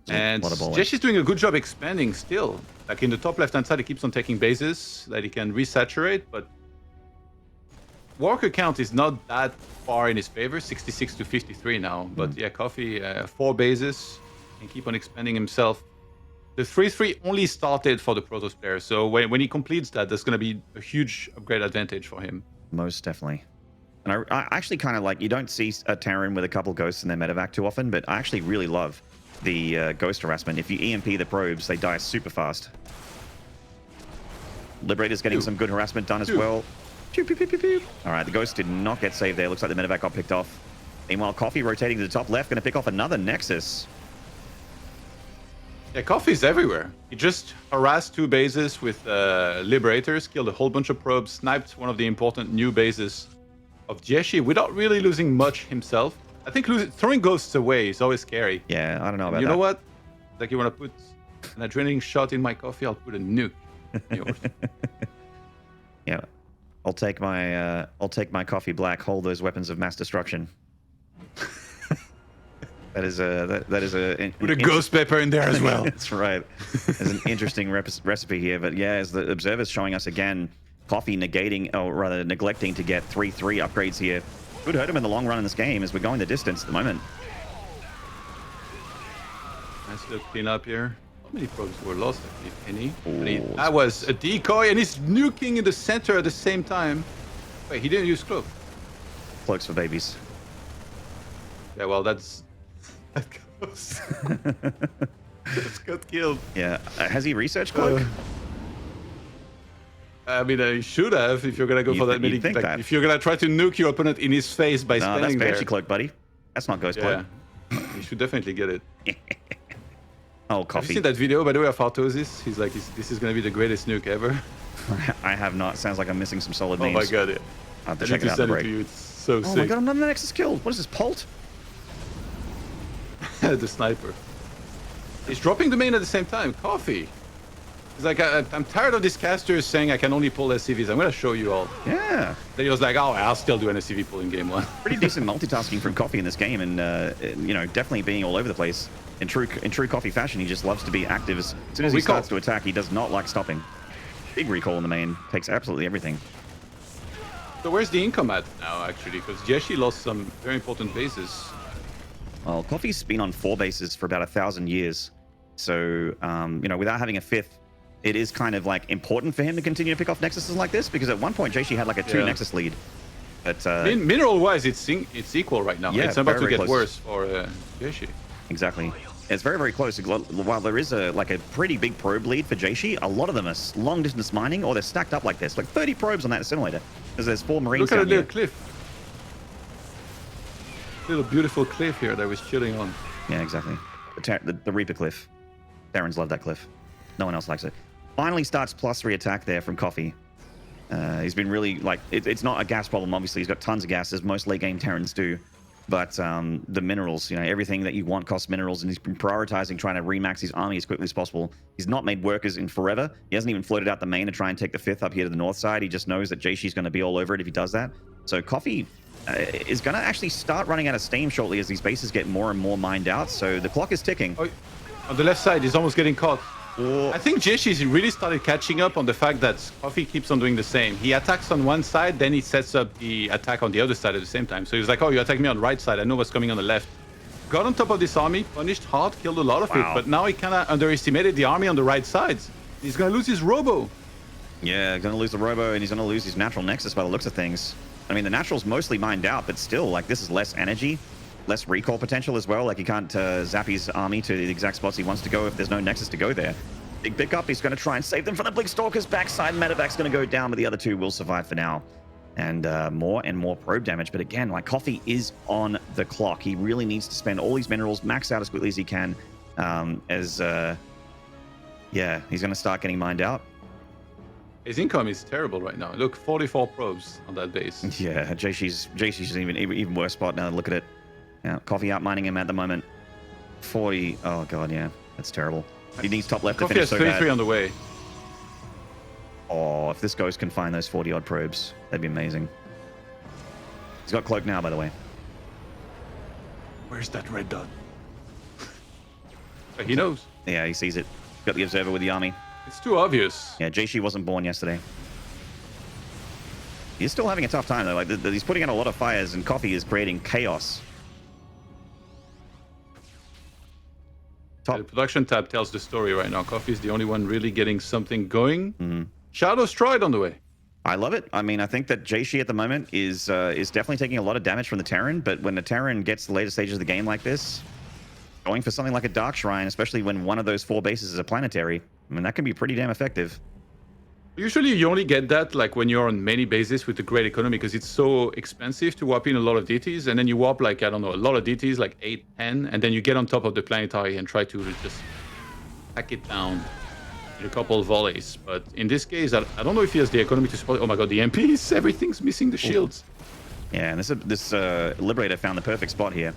Speaker 2: And Jieshi's doing a good job expanding still. Like in the top left-hand side, he keeps on taking bases that he can resaturate, but worker count is not that far in his favor, 66 to 53 now. But yeah, Coffee, 4 bases, can keep on expanding himself. The 3-3 only started for the Protoss player, so when he completes that, that's going to be a huge upgrade advantage for him.
Speaker 1: Most definitely. And I actually kind of like, you don't see a Terran with a couple ghosts in their medevac too often, but I actually really love the ghost harassment. If you EMP the probes, they die super fast. Liberator's getting some good harassment done as well. Pew, pew, pew, pew, pew. All right, the ghost did not get saved there. Looks like the medevac got picked off. Meanwhile, Coffee rotating to the top left, going to pick off another Nexus.
Speaker 2: Yeah, Coffee's everywhere. He just harassed 2 bases with Liberators, killed a whole bunch of probes, sniped one of the important new bases of Jieshi without really losing much himself. I think throwing ghosts away is always scary.
Speaker 1: Yeah, I don't know about that.
Speaker 2: You know what? Like, you want to put an adrenaline shot in my coffee, I'll put a nuke in yours.
Speaker 1: Yeah, I'll take my coffee black. Hold those weapons of mass destruction. That is a
Speaker 2: put a ghost pepper in there as well.
Speaker 1: That's right. There's an interesting recipe here, but yeah, as the observer's showing us again, Coffee negating, or rather neglecting to get 3-3 upgrades here. Could hurt him in the long run in this game as we're going the distance at the moment.
Speaker 2: Nice little cleanup here. How many probes were lost? Any?
Speaker 1: Ooh,
Speaker 2: that was a decoy, and he's nuking in the center at the same time. Wait, he didn't use cloak.
Speaker 1: Cloaks for babies.
Speaker 2: Yeah, well, that's... That goes. Just got killed.
Speaker 1: Yeah. Has he researched cloak?
Speaker 2: I mean, he should have if you're going to go for that many.
Speaker 1: Like, that.
Speaker 2: If you're going to try to nuke your opponent in his face by standing
Speaker 1: that's
Speaker 2: there.
Speaker 1: Banshee cloak, buddy. That's not ghost cloak.
Speaker 2: You should definitely get it.
Speaker 1: Oh, Coffee.
Speaker 2: Have you seen that video, by the way, of Artosis? He's like, this is going to be the greatest nuke ever.
Speaker 1: I have not. Sounds like I'm missing some solid memes.
Speaker 2: Oh my god, yeah.
Speaker 1: I have to check it out in the break.
Speaker 2: It's so sick.
Speaker 1: Oh my god, another Nexus killed. What is this, Pult?
Speaker 2: The sniper. He's dropping the main at the same time. Coffee. He's like, I'm tired of these casters saying I can only pull SCVs. I'm going to show you all.
Speaker 1: Yeah.
Speaker 2: Then he was like, oh, I'll still do an SCV pull in game 1.
Speaker 1: Pretty decent multitasking from Coffee in this game, and you know, definitely being all over the place. In true Coffee fashion, he just loves to be active. As soon as he starts to attack, he does not like stopping. Big recall in the main. Takes absolutely everything.
Speaker 2: So where's the income at now, actually? Because Jieshi lost some very important bases.
Speaker 1: Well, Coffee's been on 4 bases for about 1,000 years. So, you know, without having a 5th, it is kind of like important for him to continue to pick off Nexuses like this, because at one point Jieshi had like a 2 Nexus lead. But
Speaker 2: mineral-wise, it's equal right now.
Speaker 1: Yeah,
Speaker 2: it's about
Speaker 1: very,
Speaker 2: to get
Speaker 1: close.
Speaker 2: worse for Jieshi.
Speaker 1: Exactly. It's very, very close. While there is a pretty big probe lead for Jieshi, a lot of them are long distance mining, or they're stacked up like this. Like 30 probes on that assimilator, because there's 4 Marines
Speaker 2: down here.
Speaker 1: Look
Speaker 2: at the little cliff. Little beautiful cliff here that was chilling on.
Speaker 1: Yeah, exactly. The Reaper cliff. Terrans love that cliff. No one else likes it. Finally starts +3 attack there from Coffee. He's been really, like, it's not a gas problem, obviously. He's got tons of gas, as most late game Terrans do. But the minerals, you know, everything that you want costs minerals, and he's been prioritizing trying to remax his army as quickly as possible. He's not made workers in forever. He hasn't even floated out the main to try and take the 5th up here to the north side. He just knows that Jieshi's going to be all over it if he does that. So Coffee is going to actually start running out of steam shortly as these bases get more and more mined out. So the clock is ticking.
Speaker 2: Oh, on the left side, he's almost getting caught. I think Jieshi's really started catching up on the fact that Coffee keeps on doing the same. He attacks on one side, then he sets up the attack on the other side at the same time. So he's like, oh, you attack me on the right side. I know what's coming on the left. Got on top of this army, punished hard, killed a lot of it. But now he kind of underestimated the army on the right sides. He's going to lose his robo.
Speaker 1: Yeah, going to lose the robo, and he's going to lose his natural nexus by the looks of things. I mean, the natural's mostly mined out, but still, like, this is less energy, less recall potential as well. Like, he can't zap his army to the exact spots he wants to go if there's no nexus to go there. Big pickup. He's going to try and save them from the Blink Stalkers. Backside medevac's going to go down, but the other 2 will survive for now. And more and more probe damage. But again, like, Coffee is on the clock. He really needs to spend all these minerals, max out as quickly as he can. Yeah, he's going to start getting mined out.
Speaker 2: His income is terrible right now. Look, 44 probes on that base.
Speaker 1: Yeah, Jieshi's even worse spot now. Look at it. Yeah, Coffee out mining him at the moment. 40. Oh god, yeah, that's terrible. He needs top left
Speaker 2: Coffee
Speaker 1: to finish
Speaker 2: has
Speaker 1: so
Speaker 2: 33
Speaker 1: bad.
Speaker 2: on the way.
Speaker 1: Oh, if this Ghost can find those 40-odd probes, that'd be amazing. He's got Cloak now, by the way.
Speaker 2: Where's that red dot? He knows.
Speaker 1: Yeah, he sees it. Got the Observer with the army.
Speaker 2: It's too obvious.
Speaker 1: Yeah, Jieshi wasn't born yesterday. He's still having a tough time, though. Like, he's putting out a lot of fires, and Coffee is creating chaos.
Speaker 2: The production tab tells the story right now. Coffee is the only one really getting something going. Shadow Stride on the way.
Speaker 1: I love it. I mean, I think that Jieshi at the moment is definitely taking a lot of damage from the Terran, but when the Terran gets the later stages of the game like this, going for something like a Dark Shrine, especially when one of those 4 bases is a planetary, I mean, that can be pretty damn effective.
Speaker 2: Usually you only get that like when you're on many bases with a great economy because it's so expensive to warp in a lot of DTs, and then you warp like, I don't know, a lot of DTs, like 8, 10, and then you get on top of the planetary and try to just hack it down in a couple of volleys. But in this case, I don't know if he has the economy to support. Oh my god, the MPs, everything's missing the shields.
Speaker 1: Yeah, and this Liberator found the perfect spot here.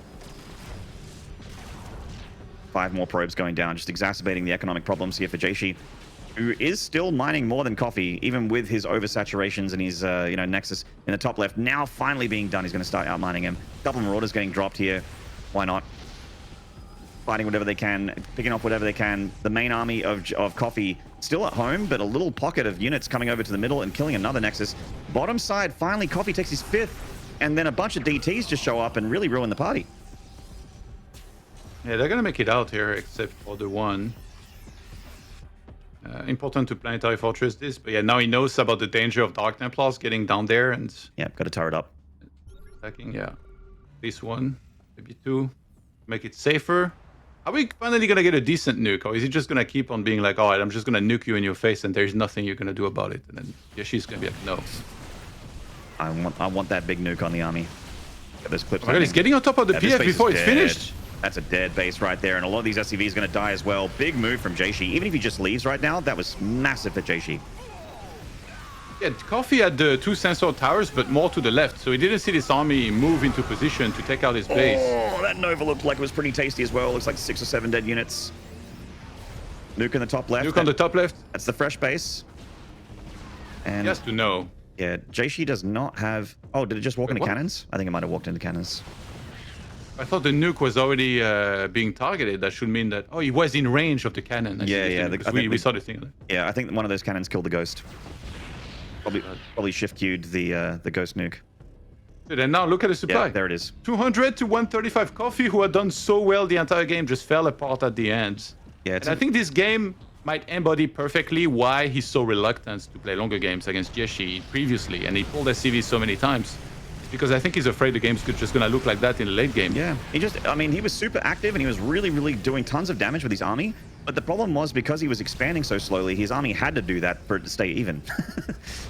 Speaker 1: 5 more probes going down, just exacerbating the economic problems here for Jieshi, who is still mining more than Coffee, even with his oversaturations and his, Nexus in the top left. Now finally being done, he's going to start outmining him. A couple of Marauders getting dropped here. Why not? Fighting whatever they can, picking off whatever they can. The main army of Coffee still at home, but a little pocket of units coming over to the middle and killing another Nexus. Bottom side, finally Coffee takes his 5th, and then a bunch of DTs just show up and really ruin the party.
Speaker 2: Yeah, they're going to make it out here, except for the one. Important to Planetary Fortress this, but yeah, now he knows about the danger of Dark Templars getting down there and...
Speaker 1: Yeah, got to turret up.
Speaker 2: Attacking, yeah. This one, maybe 2. Make it safer. Are we finally going to get a decent nuke, or is he just going to keep on being like, alright, I'm just going to nuke you in your face and there's nothing you're going to do about it? And then Yoshi's going to be like, no.
Speaker 1: I want that big nuke on the army. Get those clips.
Speaker 2: Oh my god, he's getting on top of the PF before it's finished.
Speaker 1: That's a dead base right there, and a lot of these SCVs are going to die as well. Big move from Jieshi. Even if he just leaves right now, that was massive for Jieshi.
Speaker 2: Yeah, Coffee had the 2 sensor towers, but more to the left, so he didn't see this army move into position to take out his base.
Speaker 1: Oh, that Nova looked like it was pretty tasty as well. Looks like 6 or 7 dead units. Nuke on the top left.
Speaker 2: Nuke on the top left.
Speaker 1: That's the fresh base. And
Speaker 2: he has to know.
Speaker 1: Yeah, Jieshi does not have... Oh, did it just walk into cannons? I think it might have walked into cannons.
Speaker 2: I thought the nuke was already being targeted. That should mean that... Oh, he was in range of the cannon. We saw the thing.
Speaker 1: Yeah, I think one of those cannons killed the Ghost. Probably shift queued the Ghost nuke.
Speaker 2: Dude, and now look at the supply.
Speaker 1: Yeah, there it is.
Speaker 2: 200 to 135. Coffee, who had done so well the entire game, just fell apart at the end.
Speaker 1: Yeah,
Speaker 2: and I think this game might embody perfectly why he's so reluctant to play longer games against Jieshi previously, and he pulled SCV so many times. Because I think he's afraid the game's just going to look like that in the late game.
Speaker 1: Yeah, he was super active and he was really, really doing tons of damage with his army. But the problem was because he was expanding so slowly, his army had to do that for it to stay even.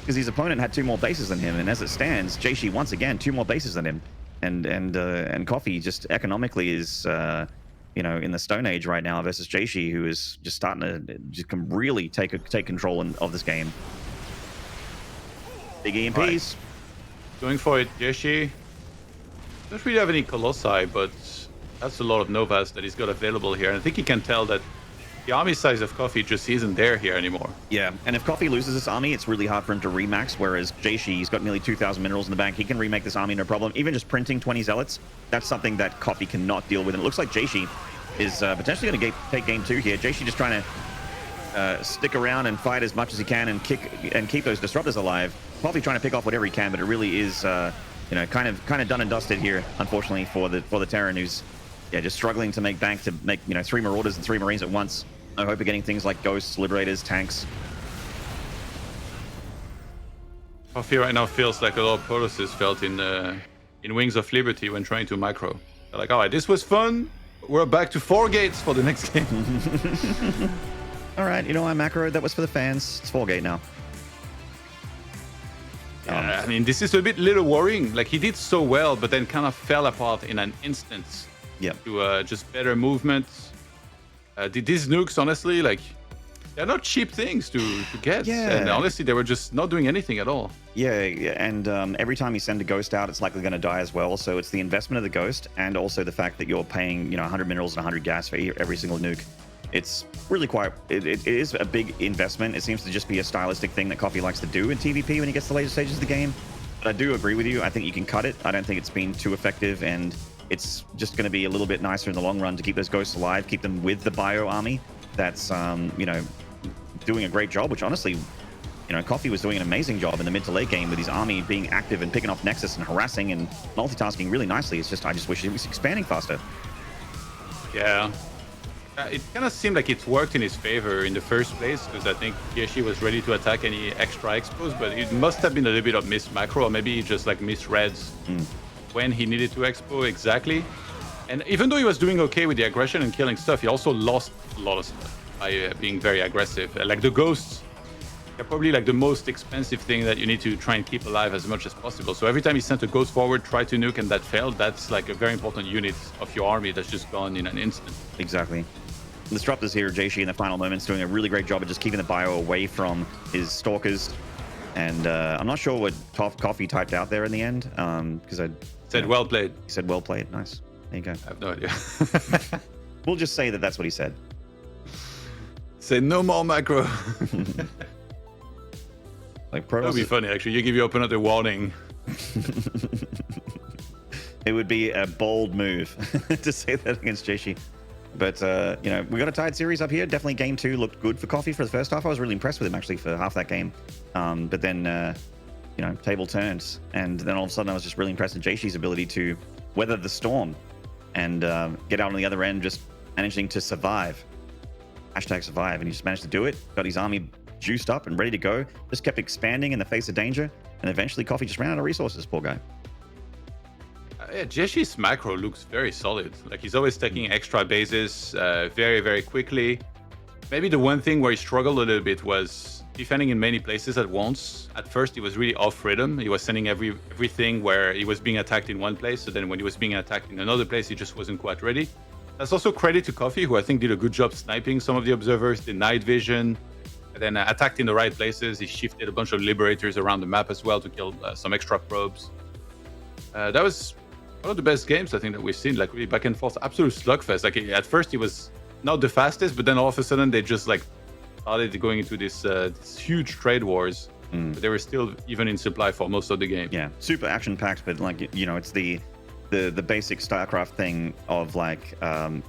Speaker 1: Because his opponent had 2 more bases than him. And as it stands, Jieshi, once again, 2 more bases than him. And Coffee just economically is, in the Stone Age right now versus Jieshi, who is just starting to just really take control of this game. Big EMPs.
Speaker 2: Right. Going for it, Jieshi. Don't really have any Colossi, but that's a lot of Novas that he's got available here. And I think he can tell that the army size of Coffee just isn't there here anymore.
Speaker 1: Yeah, and if Coffee loses this army, it's really hard for him to remax, whereas Jieshi, he's got nearly 2,000 minerals in the bank. He can remake this army no problem. Even just printing 20 Zealots, that's something that Coffee cannot deal with. And it looks like Jieshi is potentially going to take game 2 here. Jieshi just trying to stick around and fight as much as he can and keep those disruptors alive. Probably trying to pick off whatever he can, but it really is kind of done and dusted here, unfortunately, for the Terran, who's just struggling to make bank, to make 3 Marauders and 3 Marines at once. No hope of getting things like Ghosts, Liberators, tanks.
Speaker 2: Coffee right now feels like a lot of Protosses felt in Wings of Liberty when trying to micro. They're like, all right, this was fun. We're back to 4 gates for the next game.
Speaker 1: All right, I macroed. That was for the fans. It's 4 gate now.
Speaker 2: I mean, this is a little worrying. Like, he did so well, but then kind of fell apart in an instant.
Speaker 1: Yeah.
Speaker 2: To just better movement. These nukes, honestly, like, they're not cheap things to get.
Speaker 1: Yeah.
Speaker 2: And honestly, they were just not doing anything at all.
Speaker 1: Yeah, and every time you send a Ghost out, it's likely going to die as well. So it's the investment of the Ghost, and also the fact that you're paying, 100 minerals and 100 gas for every single nuke. it's really quite, it is a big investment. It seems to just be a stylistic thing that Coffee likes to do in TvP when he gets to later stages of the game. But I do agree with you. I think you can cut it. I don't think it's been too effective, and it's just going to be a little bit nicer in the long run to keep those ghosts alive, keep them with the bio army that's, you know, doing a great job, which honestly, you know, Coffee was doing an amazing job in the mid to late game with his army being active and picking off Nexus and harassing and multitasking really nicely. It's just, I just wish it was expanding faster.
Speaker 2: Yeah. It kind of seemed like it worked in his favor in the first place, because I think Jieshi was ready to attack any extra expos, but it must have been a little bit of missed macro, or maybe he just like misread when he needed to expo exactly. And even though he was doing okay with the aggression and killing stuff, he also lost a lot of stuff by being very aggressive. Like the ghosts, they're probably like the most expensive thing that you need to try and keep alive as much as possible. So every time he sent a ghost forward, tried to nuke, and that failed, that's like a very important unit of your army that's just gone in an instant.
Speaker 1: Exactly. Disruptors here, Jieshi in the final moments doing a really great job of just keeping the bio away from his stalkers. And I'm not sure what Coffee typed out there in the end, because I
Speaker 2: said well played.
Speaker 1: He said well played. Nice. There you go.
Speaker 2: I have no idea.
Speaker 1: We'll just say that that's what he said.
Speaker 2: Say no more macro.
Speaker 1: Like pros.
Speaker 2: That would be funny, actually. You give your opponent a warning.
Speaker 1: It would be a bold move to say that against Jieshi. But, you know, we got a tied series up here. Definitely game 2 looked good for Coffee for the first half. I was really impressed with him, actually, for half that game. But then, you know, table turns. And then all of a sudden, I was just really impressed with Jieshi's ability to weather the storm and get out on the other end, just managing to survive. Hashtag survive. And he just managed to do it. Got his army juiced up and ready to go. Just kept expanding in the face of danger. And eventually, Coffee just ran out of resources, poor guy.
Speaker 2: Yeah, Jieshi's macro looks very solid. Like, he's always taking extra bases very, very quickly. Maybe the one thing where he struggled a little bit was defending in many places at once. At first, he was really off rhythm. He was sending everything where he was being attacked in one place. So then when he was being attacked in another place, he just wasn't quite ready. That's also credit to Coffee, who I think did a good job sniping some of the observers, the night vision, and then attacked in the right places. He shifted a bunch of liberators around the map as well to kill some extra probes. That was one of the best games I think that we've seen, like really back and forth, absolute slugfest. Like at first he was not the fastest, but then all of a sudden they just like started going into this huge trade wars. But they were still even in supply for most of the game.
Speaker 1: Yeah, super action packed, but like, you know, it's the basic StarCraft thing of like,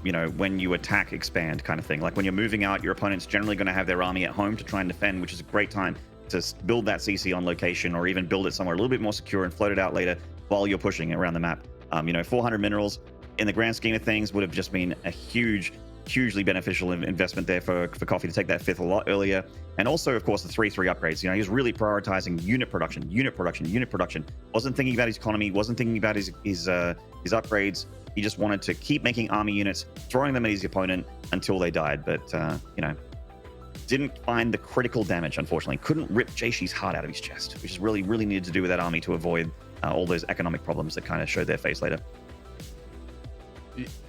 Speaker 1: you know, when you attack, expand kind of thing. Like when you're moving out, your opponent's generally going to have their army at home to try and defend, which is a great time to build that CC on location, or even build it somewhere a little bit more secure and float it out later while you're pushing around the map. You know, 400 minerals in the grand scheme of things would have just been a hugely beneficial investment there for Coffee to take that 5th a lot earlier. And also, of course, the 3-3 upgrades. You know, he was really prioritizing unit production. Wasn't thinking about his economy, wasn't thinking about his upgrades. He just wanted to keep making army units, throwing them at his opponent until they died. But, you know, didn't find the critical damage, unfortunately. Couldn't rip Jieshi's heart out of his chest, which is really needed to do with that army to avoid all those economic problems that kind of showed their face later.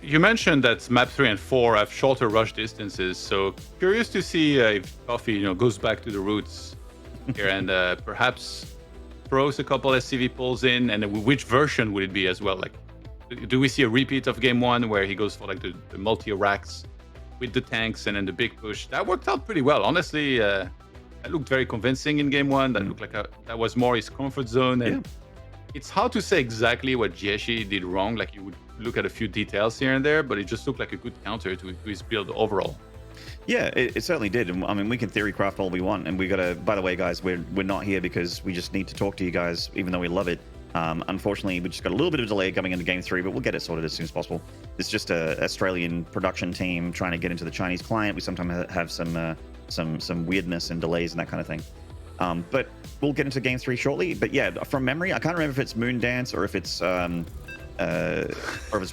Speaker 2: You mentioned that map 3 and 4 have shorter rush distances, so curious to see if Coffee, you know, goes back to the roots here and perhaps throws a couple SCV pulls in, and which version would it be as well? Like, do we see a repeat of game 1 where he goes for like the multi-racks with the tanks and then the big push? That worked out pretty well, honestly. That looked very convincing in game 1. That looked like that was more his comfort zone. And it's hard to say exactly what Jieshi did wrong. Like, you would look at a few details here and there, but it just looked like a good counter to his build overall.
Speaker 1: Yeah, it certainly did. I mean, we can theory craft all we want, and we got to. By the way, guys, we're not here because we just need to talk to you guys, even though we love it. Unfortunately, we just got a little bit of delay coming into game 3, but we'll get it sorted as soon as possible. It's just a Australian production team trying to get into the Chinese client. We sometimes have some weirdness and delays and that kind of thing. But we'll get into game 3 shortly. But yeah, from memory, I can't remember if it's Moon Dance or if it's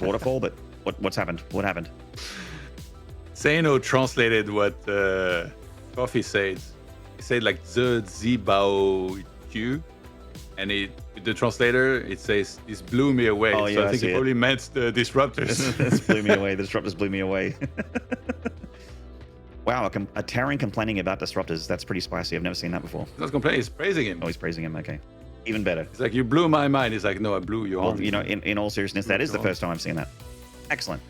Speaker 1: Waterfall. But what's happened? What happened?
Speaker 2: Zeno translated what Coffee said. He said like the Zibao Q, and with the translator it says this blew me away.
Speaker 1: Oh, yeah,
Speaker 2: so I think he probably meant the disruptors.
Speaker 1: This blew me away. The disruptors blew me away. Wow, a Terran complaining about disruptors. That's pretty spicy. I've never seen that before.
Speaker 2: He's not complaining, he's praising him.
Speaker 1: Oh, he's praising him. Okay. Even better.
Speaker 2: He's like, you blew my mind. He's like, no, I blew your arm.
Speaker 1: You know, in all seriousness, that is the first time I've seen that. Excellent.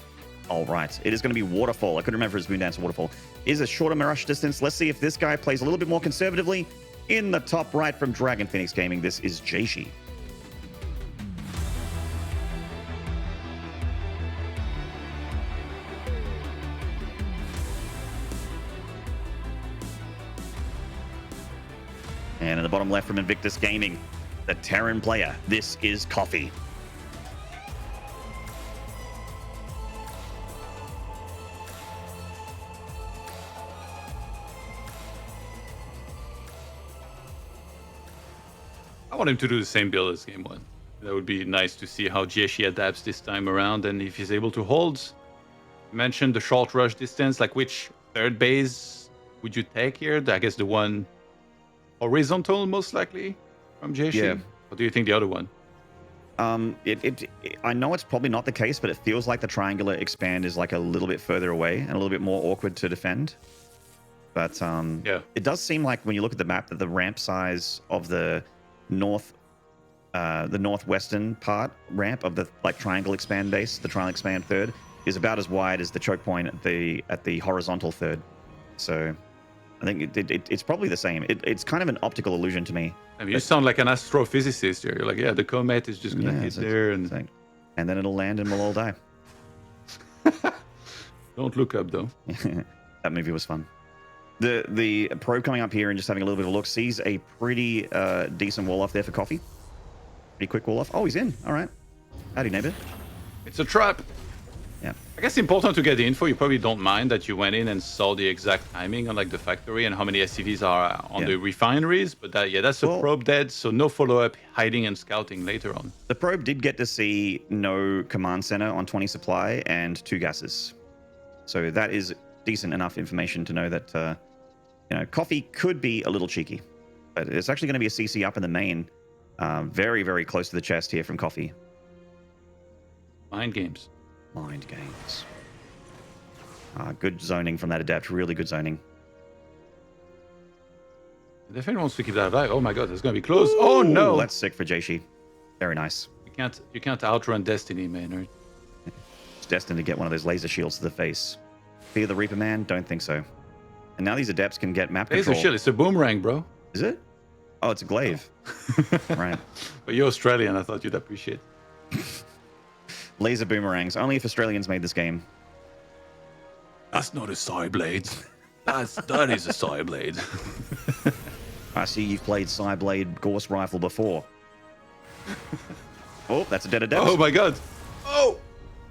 Speaker 1: All right. It is going to be Waterfall. I couldn't remember his Moondance or Waterfall. Is a shorter Mirage distance. Let's see if this guy plays a little bit more conservatively. In the top right from Dragon Phoenix Gaming, this is Jieshi. And in the bottom left from Invictus Gaming, the Terran player, this is Coffee.
Speaker 2: I want him to do the same build as game 1. That would be nice to see how Jieshi adapts this time around, and if he's able to hold. You mentioned the short rush distance, like which third base would you take here? I guess the one horizontal, most likely, from Jieshi?
Speaker 1: Yeah.
Speaker 2: Or do you think the other one?
Speaker 1: I know it's probably not the case, but it feels like the triangular expand is like a little bit further away and a little bit more awkward to defend. But
Speaker 2: yeah,
Speaker 1: it does seem like when you look at the map that the ramp size of the northwestern part ramp of the like triangle expand base, the triangle expand third, is about as wide as the choke point at the horizontal third. So I think it's probably the same. It's kind of an optical illusion to me.
Speaker 2: I mean, you sound like an astrophysicist here. You're like, yeah, the comet is just gonna hit there, and
Speaker 1: then it'll land and we'll all die.
Speaker 2: Don't look up though.
Speaker 1: That movie was fun. The probe coming up here and just having a little bit of a look sees a pretty decent wall off there for Coffee. Pretty quick wall off. Oh, he's in. All right. Howdy, neighbor.
Speaker 2: It's a trap.
Speaker 1: Yeah.
Speaker 2: I guess important to get the info. You probably don't mind that you went in and saw the exact timing on like the factory and how many SCVs are on the refineries. But that's a probe dead, so no follow-up, hiding and scouting later on.
Speaker 1: The probe did get to see no command center on 20 supply and 2 gases. So that is decent enough information to know that Coffee could be a little cheeky. But it's actually going to be a CC up in the main. Very, very close to the chest here from Coffee.
Speaker 2: Mind games.
Speaker 1: Mind games. Good zoning from that adept. Really good zoning.
Speaker 2: Definitely wants to keep that alive. Oh my god, that's gonna be close. Ooh, oh no!
Speaker 1: That's sick for Jieshi. Very nice.
Speaker 2: You can't outrun Destiny, Maynard.
Speaker 1: It's destined to get one of those laser shields to the face. Fear the Reaper Man? Don't think so. And now these adepts can get map control.
Speaker 2: Laser shield. It's a boomerang, bro.
Speaker 1: Is it? Oh, it's a glaive. Right.
Speaker 2: But you're Australian. I thought you'd appreciate.
Speaker 1: Laser boomerangs. Only if Australians made this game.
Speaker 2: That's not a Psyblade. That is a Psyblade.
Speaker 1: I see you've played Psyblade Gauss Rifle before. Oh, that's a dead adept.
Speaker 2: Oh my god. Oh!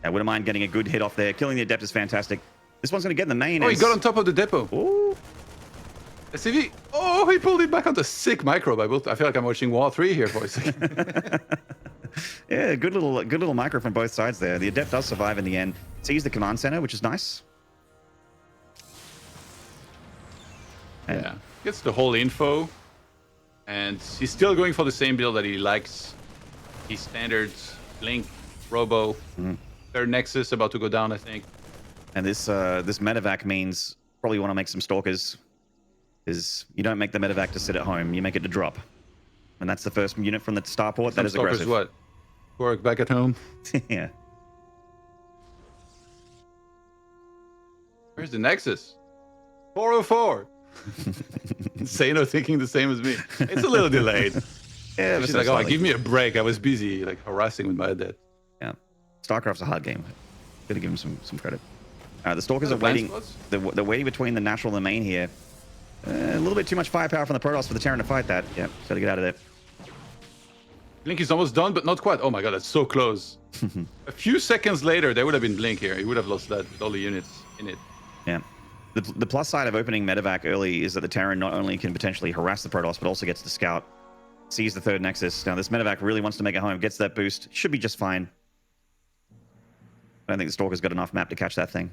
Speaker 1: I wouldn't mind getting a good hit off there. Killing the adept is fantastic. This one's going to get in the main.
Speaker 2: Oh, he got on top of the depot.
Speaker 1: Ooh.
Speaker 2: SCV. Oh, he pulled it back onto sick micro. I feel like I'm watching War 3 here for a second.
Speaker 1: Yeah, good little micro from both sides there. The adept does survive in the end. Sees the command center, which is nice.
Speaker 2: And yeah, gets the whole info, and he's still going for the same build that he likes. His standards, Blink, Robo, third Nexus about to go down, I think.
Speaker 1: And this medevac means probably want to make some stalkers. Is you don't make the medevac to sit at home, you make it to drop. And that's the first unit from the starport. That is aggressive.
Speaker 2: What? Work back at home?
Speaker 1: Yeah.
Speaker 2: Where's the Nexus? 404. Insano thinking the same as me. It's a little delayed.
Speaker 1: Yeah,
Speaker 2: she's like, oh, give me a break. I was busy like harassing with my dad.
Speaker 1: Yeah. StarCraft's a hard game. Gotta give him some credit. The stalkers are waiting. They're waiting between the natural and the main here. A little bit too much firepower from the Protoss for the Terran to fight that. Yeah, gotta get out of there.
Speaker 2: Blink is almost done, but not quite. Oh my god, that's so close. A few seconds later, there would have been Blink here. He would have lost that with all the units in it.
Speaker 1: Yeah. The plus side of opening medevac early is that the Terran not only can potentially harass the Protoss, but also gets to scout. Sees the third Nexus. Now, this medevac really wants to make it home. Gets that boost. Should be just fine. I don't think the Stalker's got enough map to catch that thing.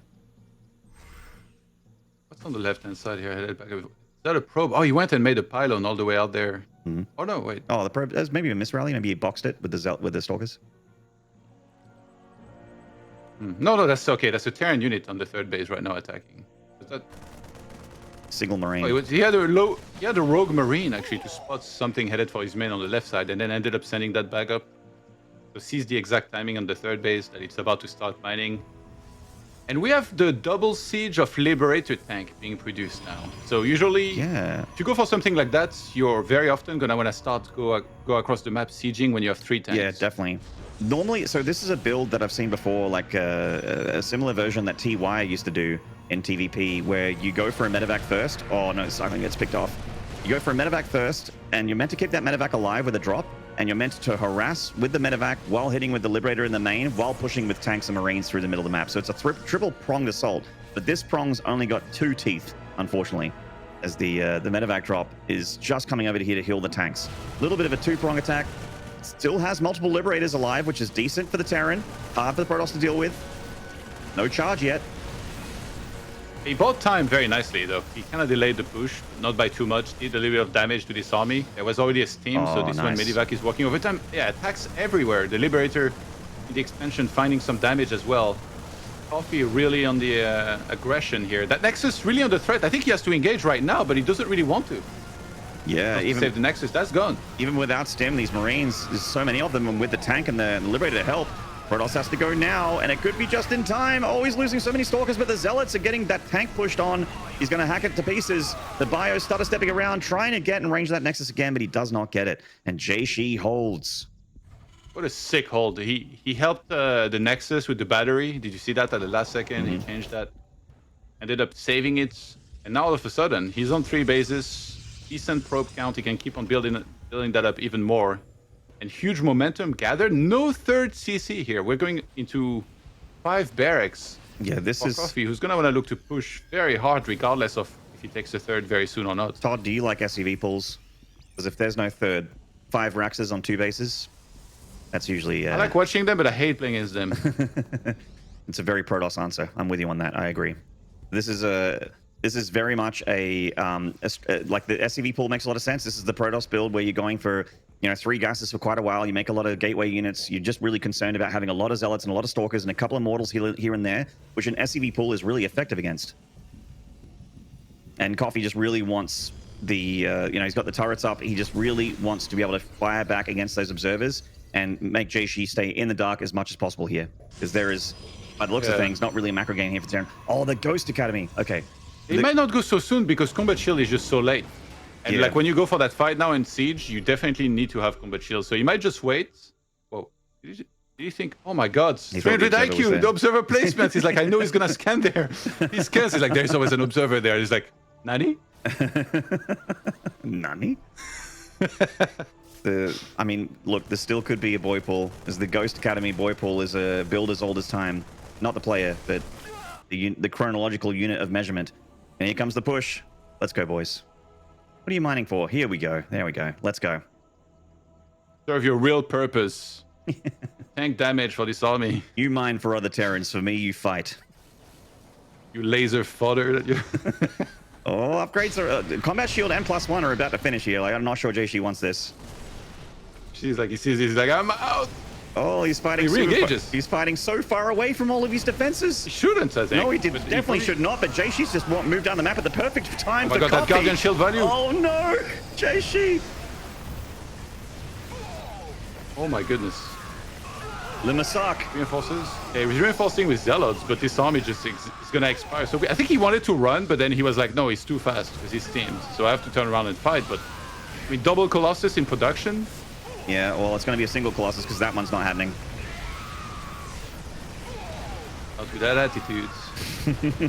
Speaker 2: What's on the left-hand side here? Is that a probe? Oh, he went and made a pylon all the way out there. Oh, no, wait.
Speaker 1: Oh, the probe. That's maybe a misrally. Maybe he boxed it with the Stalkers.
Speaker 2: No, that's okay. That's a Terran unit on the third base right now attacking. Is that...
Speaker 1: Single Marine.
Speaker 2: Oh, he had a rogue Marine, actually, to spot something headed for his main on the left side, and then ended up sending that back up. So sees the exact timing on the third base that it's about to start mining. And we have the double siege of Liberator tank being produced now. So usually,
Speaker 1: Yeah.
Speaker 2: if you go for something like that, you're very often gonna want to start go across the map sieging when you have 3 tanks.
Speaker 1: Yeah, definitely. Normally, so this is a build that I've seen before, like a similar version that TY used to do in TVP, where you go for a medevac first. Oh no, cycling gets picked off. You go for a medevac first, and you're meant to keep that medevac alive with a drop, and you're meant to harass with the medevac while hitting with the Liberator in the main, while pushing with tanks and marines through the middle of the map. So it's a triple pronged assault, but this prong's only got 2 teeth, unfortunately, as the medevac drop is just coming over here to heal the tanks. A little bit of a 2-prong attack. Still has multiple Liberators alive, which is decent for the Terran. Hard for the Protoss to deal with. No charge yet.
Speaker 2: He bought time very nicely, though. He kind of delayed the push, not by too much. Did a little bit of damage to this army. There was already a steam, so this one Medivac is working overtime. Yeah, attacks everywhere. The Liberator, the expansion, finding some damage as well. Coffee really on the aggression here. That Nexus really under threat. I think he has to engage right now, but he doesn't really want to.
Speaker 1: Yeah, even
Speaker 2: save the Nexus, that's gone.
Speaker 1: Even without stim, these Marines, there's so many of them, and with the tank and the Liberator to help, Protoss has to go now, and it could be just in time. Oh, he's losing so many Stalkers, but the Zealots are getting that tank pushed on. He's going to hack it to pieces. The Bios stutter stepping around, trying to get in range of that Nexus again, but he does not get it. And Jieshi holds.
Speaker 2: What a sick hold. He helped the Nexus with the battery. Did you see that at the last second? He changed that. Ended up saving it. And now all of a sudden, he's on 3 bases. Decent probe count. He can keep on building that up even more. And huge momentum gathered. No third CC here. We're going into 5 barracks.
Speaker 1: Yeah, this is
Speaker 2: Coffee, who's going to want to look to push very hard, regardless of if he takes a third very soon or not.
Speaker 1: Todd, do you like SCV pulls? Because if there's no third, 5 Raxes on 2 bases, that's usually...
Speaker 2: I like watching them, but I hate playing against them.
Speaker 1: It's a very Protoss answer. I'm with you on that. I agree. This is very much like the SCV pool makes a lot of sense. This is the Protoss build where you're going for 3 gases for quite a while. You make a lot of gateway units. You're just really concerned about having a lot of Zealots and a lot of Stalkers and a couple of Mortals here and there, which an SCV pool is really effective against. And Coffee just really wants the, he's got the turrets up. He just really wants to be able to fire back against those observers and make Jieshi stay in the dark as much as possible here. Because there is, by the looks of things, not really a macro gain here for Terran. Oh, the Ghost Academy. Okay.
Speaker 2: It might not go so soon because Combat Shield is just so late. And like when you go for that fight now in Siege, you definitely need to have Combat Shield. So you might just wait. Whoa. Did you think, oh my god, 300 IQ, the observer placement. He's like, I know he's going to scan there. He scans. He's like, there's always an observer there. He's like, Nani?
Speaker 1: Nani? I mean, look, this still could be a boy pool. As the Ghost Academy boy pool is a build as old as time. Not the player, but the chronological unit of measurement. And here comes the push. Let's go, boys. What are you mining for? Here we go. There we go. Let's go.
Speaker 2: Serve your real purpose. Tank damage for this army.
Speaker 1: You mine for other Terrans. For me, you fight.
Speaker 2: You laser fodder.
Speaker 1: Oh, upgrades are... Combat Shield and +1 are about to finish here. Like, I'm not sure Jieshi wants this.
Speaker 2: She's like, he sees this, he's like, I'm out.
Speaker 1: Oh, he's fighting.
Speaker 2: He re-engages.
Speaker 1: He's fighting so far away from all of his defenses.
Speaker 2: He shouldn't, I think.
Speaker 1: No, he definitely should not. But Jieshi's just moved down the map at the perfect time.
Speaker 2: Oh my god, that Guardian Shield value.
Speaker 1: Oh no, Jieshi.
Speaker 2: Oh my goodness.
Speaker 1: Limasak
Speaker 2: reinforces. Okay, he's reinforcing with Zealots, but this army just is gonna expire. So I think he wanted to run, but then he was like, no, he's too fast because he's steamed. So I have to turn around and fight. But I mean, double Colossus in production.
Speaker 1: Yeah, well, it's going to be a single Colossus because that one's not happening.
Speaker 2: Not with that attitude.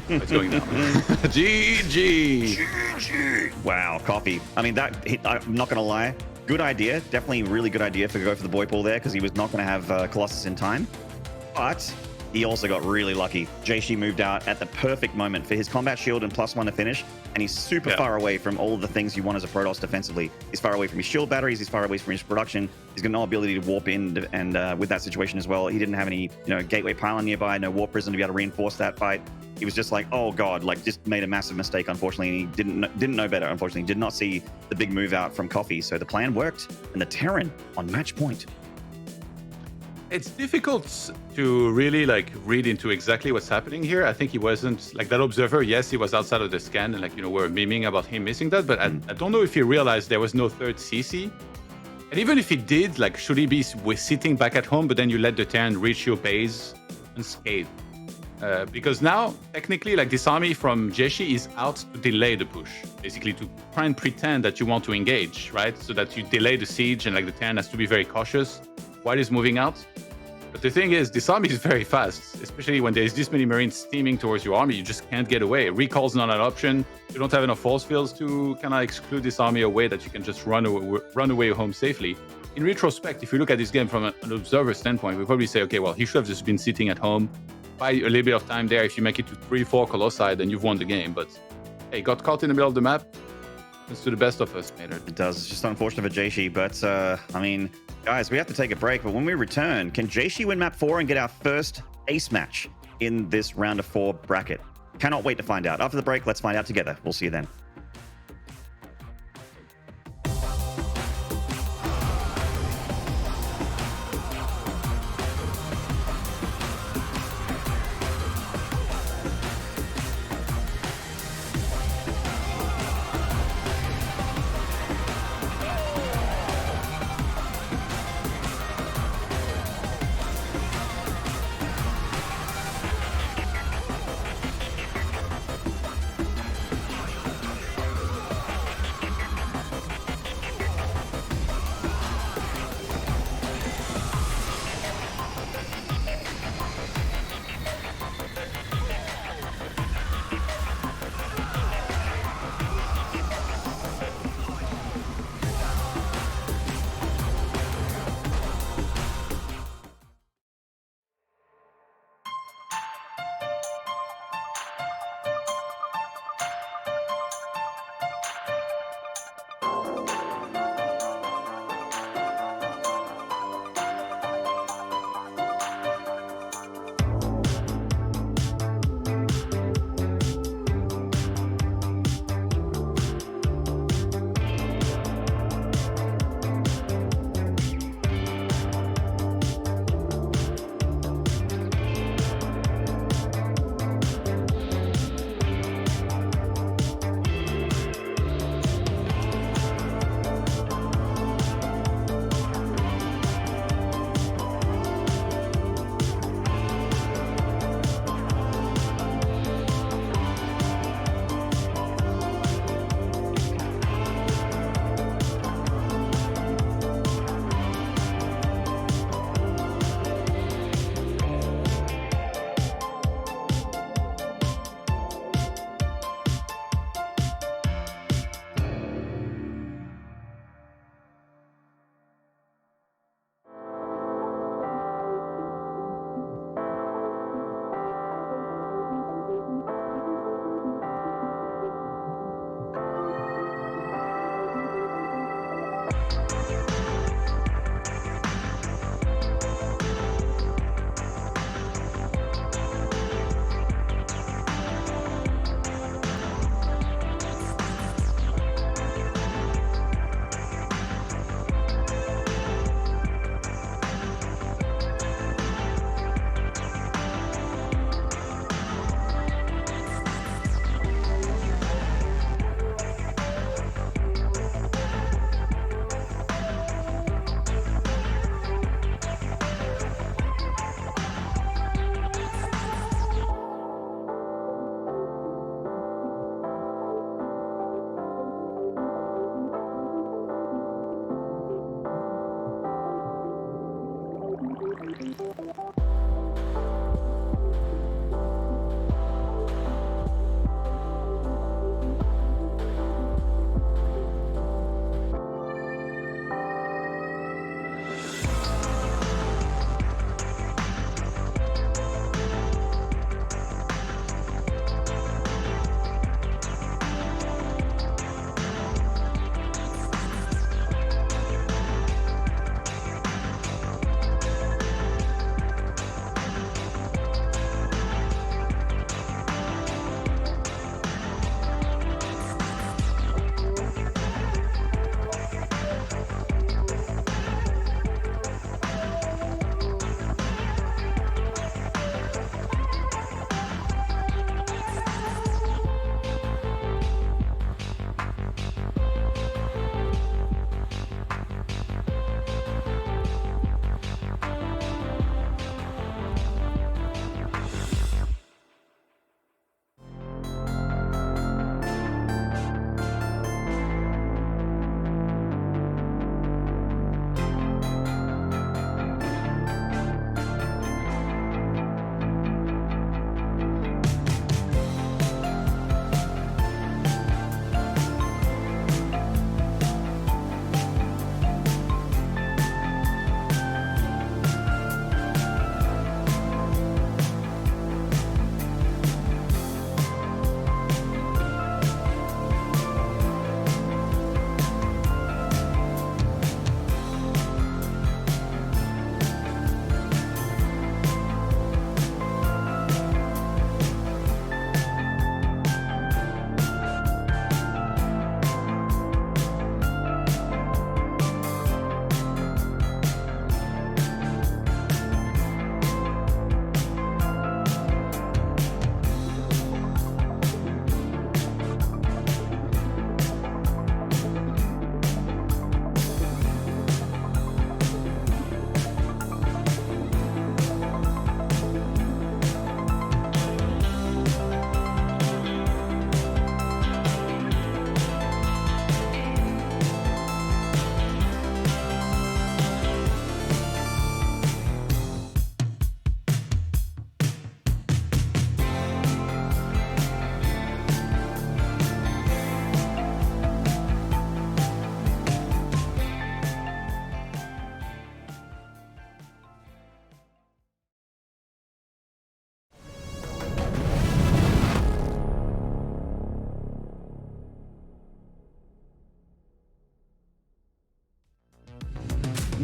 Speaker 2: It's going down. GG.
Speaker 1: GG. Wow, Coffee. I mean, I'm not going to lie. Good idea. Definitely really good idea to go for the boy pool there because he was not going to have Colossus in time. But he also got really lucky. Jieshi moved out at the perfect moment for his combat shield and +1 to finish. And he's super far away from all of the things you want as a Protoss defensively. He's far away from his shield batteries. He's far away from his production. He's got no ability to warp in. And with that situation as well, he didn't have any, gateway pylon nearby, no warp prison to be able to reinforce that fight. He was just like, oh god, like just made a massive mistake, unfortunately. And he didn't know better, unfortunately. Did not see the big move out from Coffee. So the plan worked. And the Terran on match point.
Speaker 2: It's difficult to really read into exactly what's happening here. I think he wasn't like that observer. Yes, he was outside of the scan and we're memeing about him missing that. But I don't know if he realized there was no third CC. And even if he did, should he be sitting back at home, but then you let the Terran reach your base unscathed? Because now, technically, like this army from Jieshi is out to delay the push, basically to try and pretend that you want to engage, right? So that you delay the siege and like the Terran has to be very cautious while he's moving out. But the thing is, this army is very fast, especially when there's this many Marines steaming towards your army. You just can't get away. Recall's not an option. You don't have enough force fields to kind of exclude this army away that you can just run away home safely. In retrospect, if you look at this game from an observer standpoint, we probably say, okay, well, he should have just been sitting at home. Buy a little bit of time there. If you make it to 3-4 Colossi, then you've won the game. But hey, got caught in the middle of the map. It's to the best of us, Maynard.
Speaker 1: It does. It's just unfortunate for Jieshi, but I mean, guys, we have to take a break. But when we return, can Jieshi win map 4 and get our first ace match in this round of 4 bracket? Cannot wait to find out. After the break, let's find out together. We'll see you then.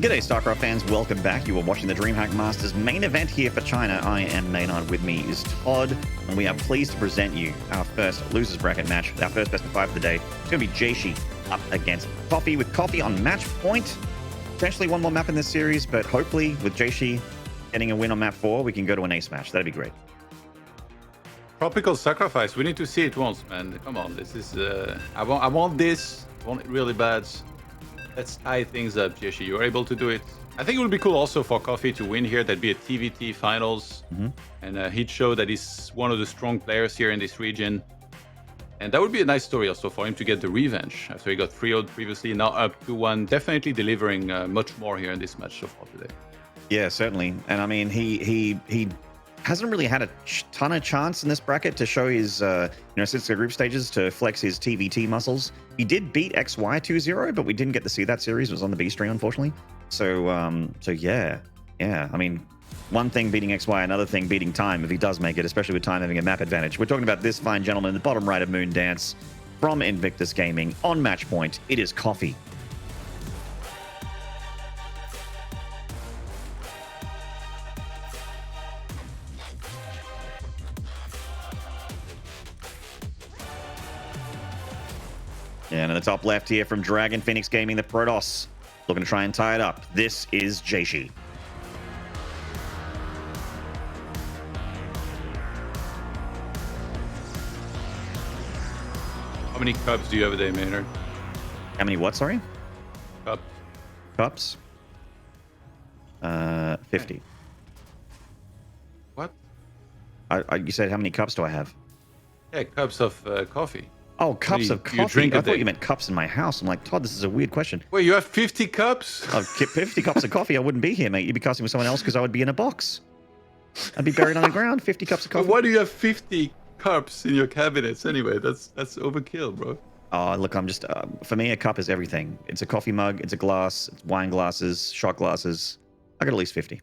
Speaker 1: G'day, StarCraft fans. Welcome back. You are watching the DreamHack Masters main event here for China. I am Maynard. With me is Todd, and we are pleased to present you our first losers bracket match, our first best of 5 of the day. It's going to be Jieshi up against Coffee, with Coffee on match point. Potentially one more map in this series, but hopefully with Jieshi getting a win on map 4, we can go to an ace match. That'd be great.
Speaker 2: Tropical Sacrifice. We need to see it once, man. Come on, this is. I want this. I want it really bad. Let's tie things up, Jieshi. You're able to do it. I think it would be cool also for Coffee to win here. That'd be a TVT finals, and he'd show that he's one of the strong players here in this region. And that would be a nice story also for him to get the revenge after he got 3-0'd previously, now up 2-1. Definitely delivering much more here in this match so far today.
Speaker 1: Yeah, certainly. And I mean, he hasn't really had a ton of chance in this bracket to show his, since the group stages, to flex his TVT muscles. He did beat XY 2-0, but we didn't get to see that series. It was on the B stream, unfortunately. So yeah. I mean, one thing beating XY, another thing beating Time, if he does make it, especially with Time having a map advantage. We're talking about this fine gentleman in the bottom right of Moon Dance from Invictus Gaming on match point. It is Coffee. And in the top left here from Dragon Phoenix Gaming, the Protoss, looking to try and tie it up. This is Jieshi.
Speaker 2: How many cups do you have a day, Maynard?
Speaker 1: How many what, sorry?
Speaker 2: Cups.
Speaker 1: Cups? 50.
Speaker 2: What?
Speaker 1: You said how many cups do I have?
Speaker 2: Yeah, cups of coffee.
Speaker 1: Oh, cups of
Speaker 2: you
Speaker 1: coffee.
Speaker 2: drink a
Speaker 1: I thought
Speaker 2: day?
Speaker 1: you meant cups in my house. I'm like, Todd, this is a weird question.
Speaker 2: Wait, you have 50 cups?
Speaker 1: I'd keep 50 cups of coffee. I wouldn't be here, mate. You'd be casting with someone else because I would be in a box. I'd be buried underground. 50 cups of coffee.
Speaker 2: Why do you have 50 cups in your cabinets anyway? That's overkill, bro.
Speaker 1: Oh, look, I'm just... for me, a cup is everything. It's a coffee mug. It's a glass. It's wine glasses, shot glasses. I got at least 50.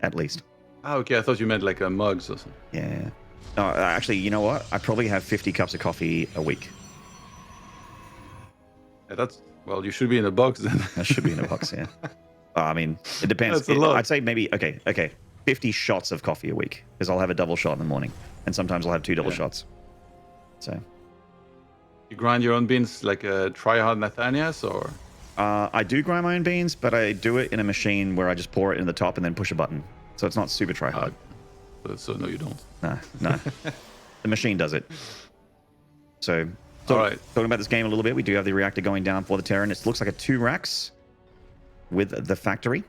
Speaker 1: At least.
Speaker 2: Ah, okay. I thought you meant like a mugs or something.
Speaker 1: Yeah. No, actually, you know what? I probably have 50 cups of coffee a week.
Speaker 2: Yeah, well, you should be in a box then.
Speaker 1: I should be in a box, yeah. I mean, it depends.
Speaker 2: That's a lot.
Speaker 1: I'd say maybe, okay, 50 shots of coffee a week, because I'll have a double shot in the morning, and sometimes I'll have 2 double shots. So.
Speaker 2: You grind your own beans like a tryhard Nathanias, or?
Speaker 1: I do grind my own beans, but I do it in a machine where I just pour it in the top and then push a button. So it's not super try hard.
Speaker 2: So no, you don't.
Speaker 1: No. The machine does it. So,
Speaker 2: all right.
Speaker 1: Talking about this game a little bit, we do have the reactor going down for the Terran. It looks like a 2 racks with the factory.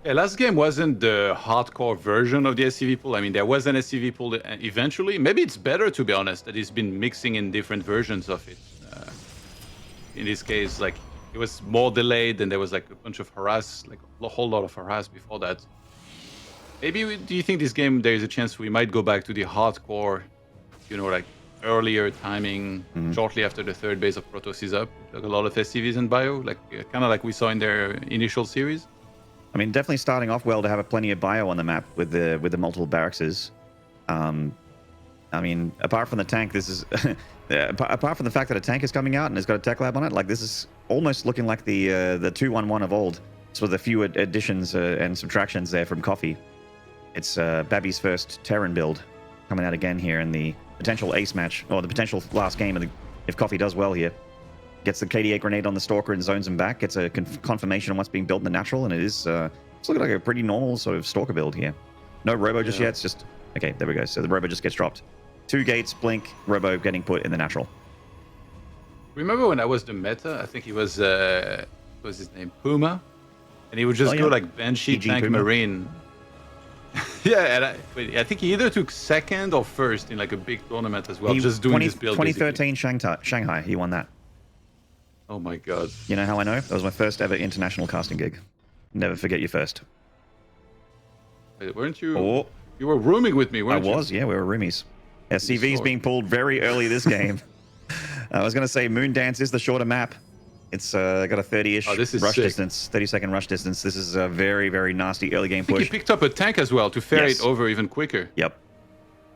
Speaker 2: Yeah, last game wasn't the hardcore version of the SCV pool. I mean, there was an SCV pool eventually. Maybe it's better, to be honest, that it's been mixing in different versions of it. In this case, like, it was more delayed, and there was like a bunch of harass, like a whole lot of harass before that. Maybe, do you think this game, there is a chance we might go back to the hardcore, like earlier timing, shortly after the 3rd base of Protoss is up, like a lot of SCVs in bio, like kind of like we saw in their initial series?
Speaker 1: I mean, definitely starting off well to have plenty of bio on the map with the multiple barrackses. I mean, apart from the tank, this is apart from the fact that a tank is coming out and it's got a tech lab on it, like this is almost looking like the 2-1-1 of old. So with a few additions and subtractions there from Coffee. It's Babby's first Terran build coming out again here in the potential ace match, or the potential last game if Coffee does well here. Gets the KDA grenade on the Stalker and zones him back. Gets a confirmation on what's being built in the natural, and it's looking like a pretty normal sort of Stalker build here. No Robo just yet. It's just... Okay, there we go. So the Robo just gets dropped. 2 gates, Blink, Robo getting put in the natural.
Speaker 2: Remember when that was the meta? I think he was... what was his name? Puma? And he would just go like Banshee, Tank, Puma. Marine. Yeah, and I think he either took 2nd or 1st in like a big tournament as well, just doing this build.
Speaker 1: 2013 Shanghai, he won that.
Speaker 2: Oh my god.
Speaker 1: You know how I know? That was my first ever international casting gig. Never forget your first.
Speaker 2: Wait, weren't you... Oh. You were rooming with me, weren't you?
Speaker 1: I was, yeah, we were roomies. SCV's being pulled very early this game. I was going to say Moon Dance is the shorter map. It's got a 30-ish rush distance, 30-second rush distance. This is a very, very nasty early game push.
Speaker 2: I think he picked up a tank as well to ferry it over even quicker.
Speaker 1: Yep.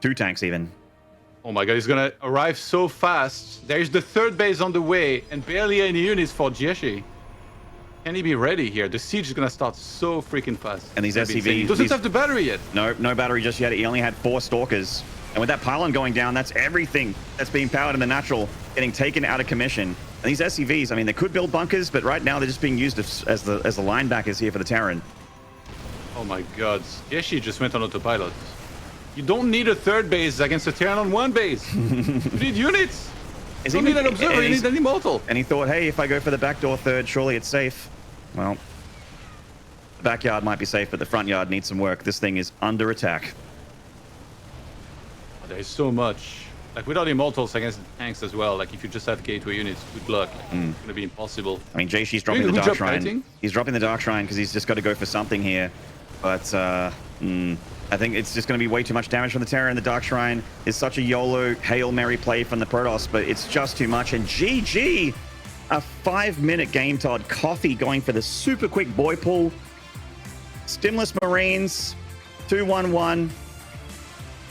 Speaker 1: 2 tanks even.
Speaker 2: Oh my god, he's going to arrive so fast. There's the 3rd base on the way and barely any units for Jieshi. Can he be ready here? The siege is gonna start so freaking fast.
Speaker 1: And these SCVs...
Speaker 2: He doesn't have the battery yet.
Speaker 1: No battery just yet. He only had 4 stalkers. And with that pylon going down, that's everything that's being powered in the natural getting taken out of commission. And these SCVs, I mean, they could build bunkers, but right now they're just being used as the linebackers here for the Terran.
Speaker 2: Oh my god. Jieshi just went on autopilot. You don't need a 3rd base against a Terran on 1 base. You need units. You don't need an observer, you need an immortal.
Speaker 1: And he thought, hey, if I go for the backdoor 3rd, surely it's safe. Well, the backyard might be safe, but the front yard needs some work. This thing is under attack.
Speaker 2: There's so much. Like, without immortals against the tanks as well, like, if you just have gateway units, good luck. Like, it's gonna be impossible.
Speaker 1: I mean, Jieshi's dropping the Dark Shrine. He's dropping the Dark Shrine because he's just got to go for something here. But, I think it's just going to be way too much damage from the Terra, and the Dark Shrine is such a YOLO Hail Mary play from the Protoss, but it's just too much. And GG, a 5-minute game, Todd. Coffee going for the super quick boy pull. Stimless Marines, 2-1-1.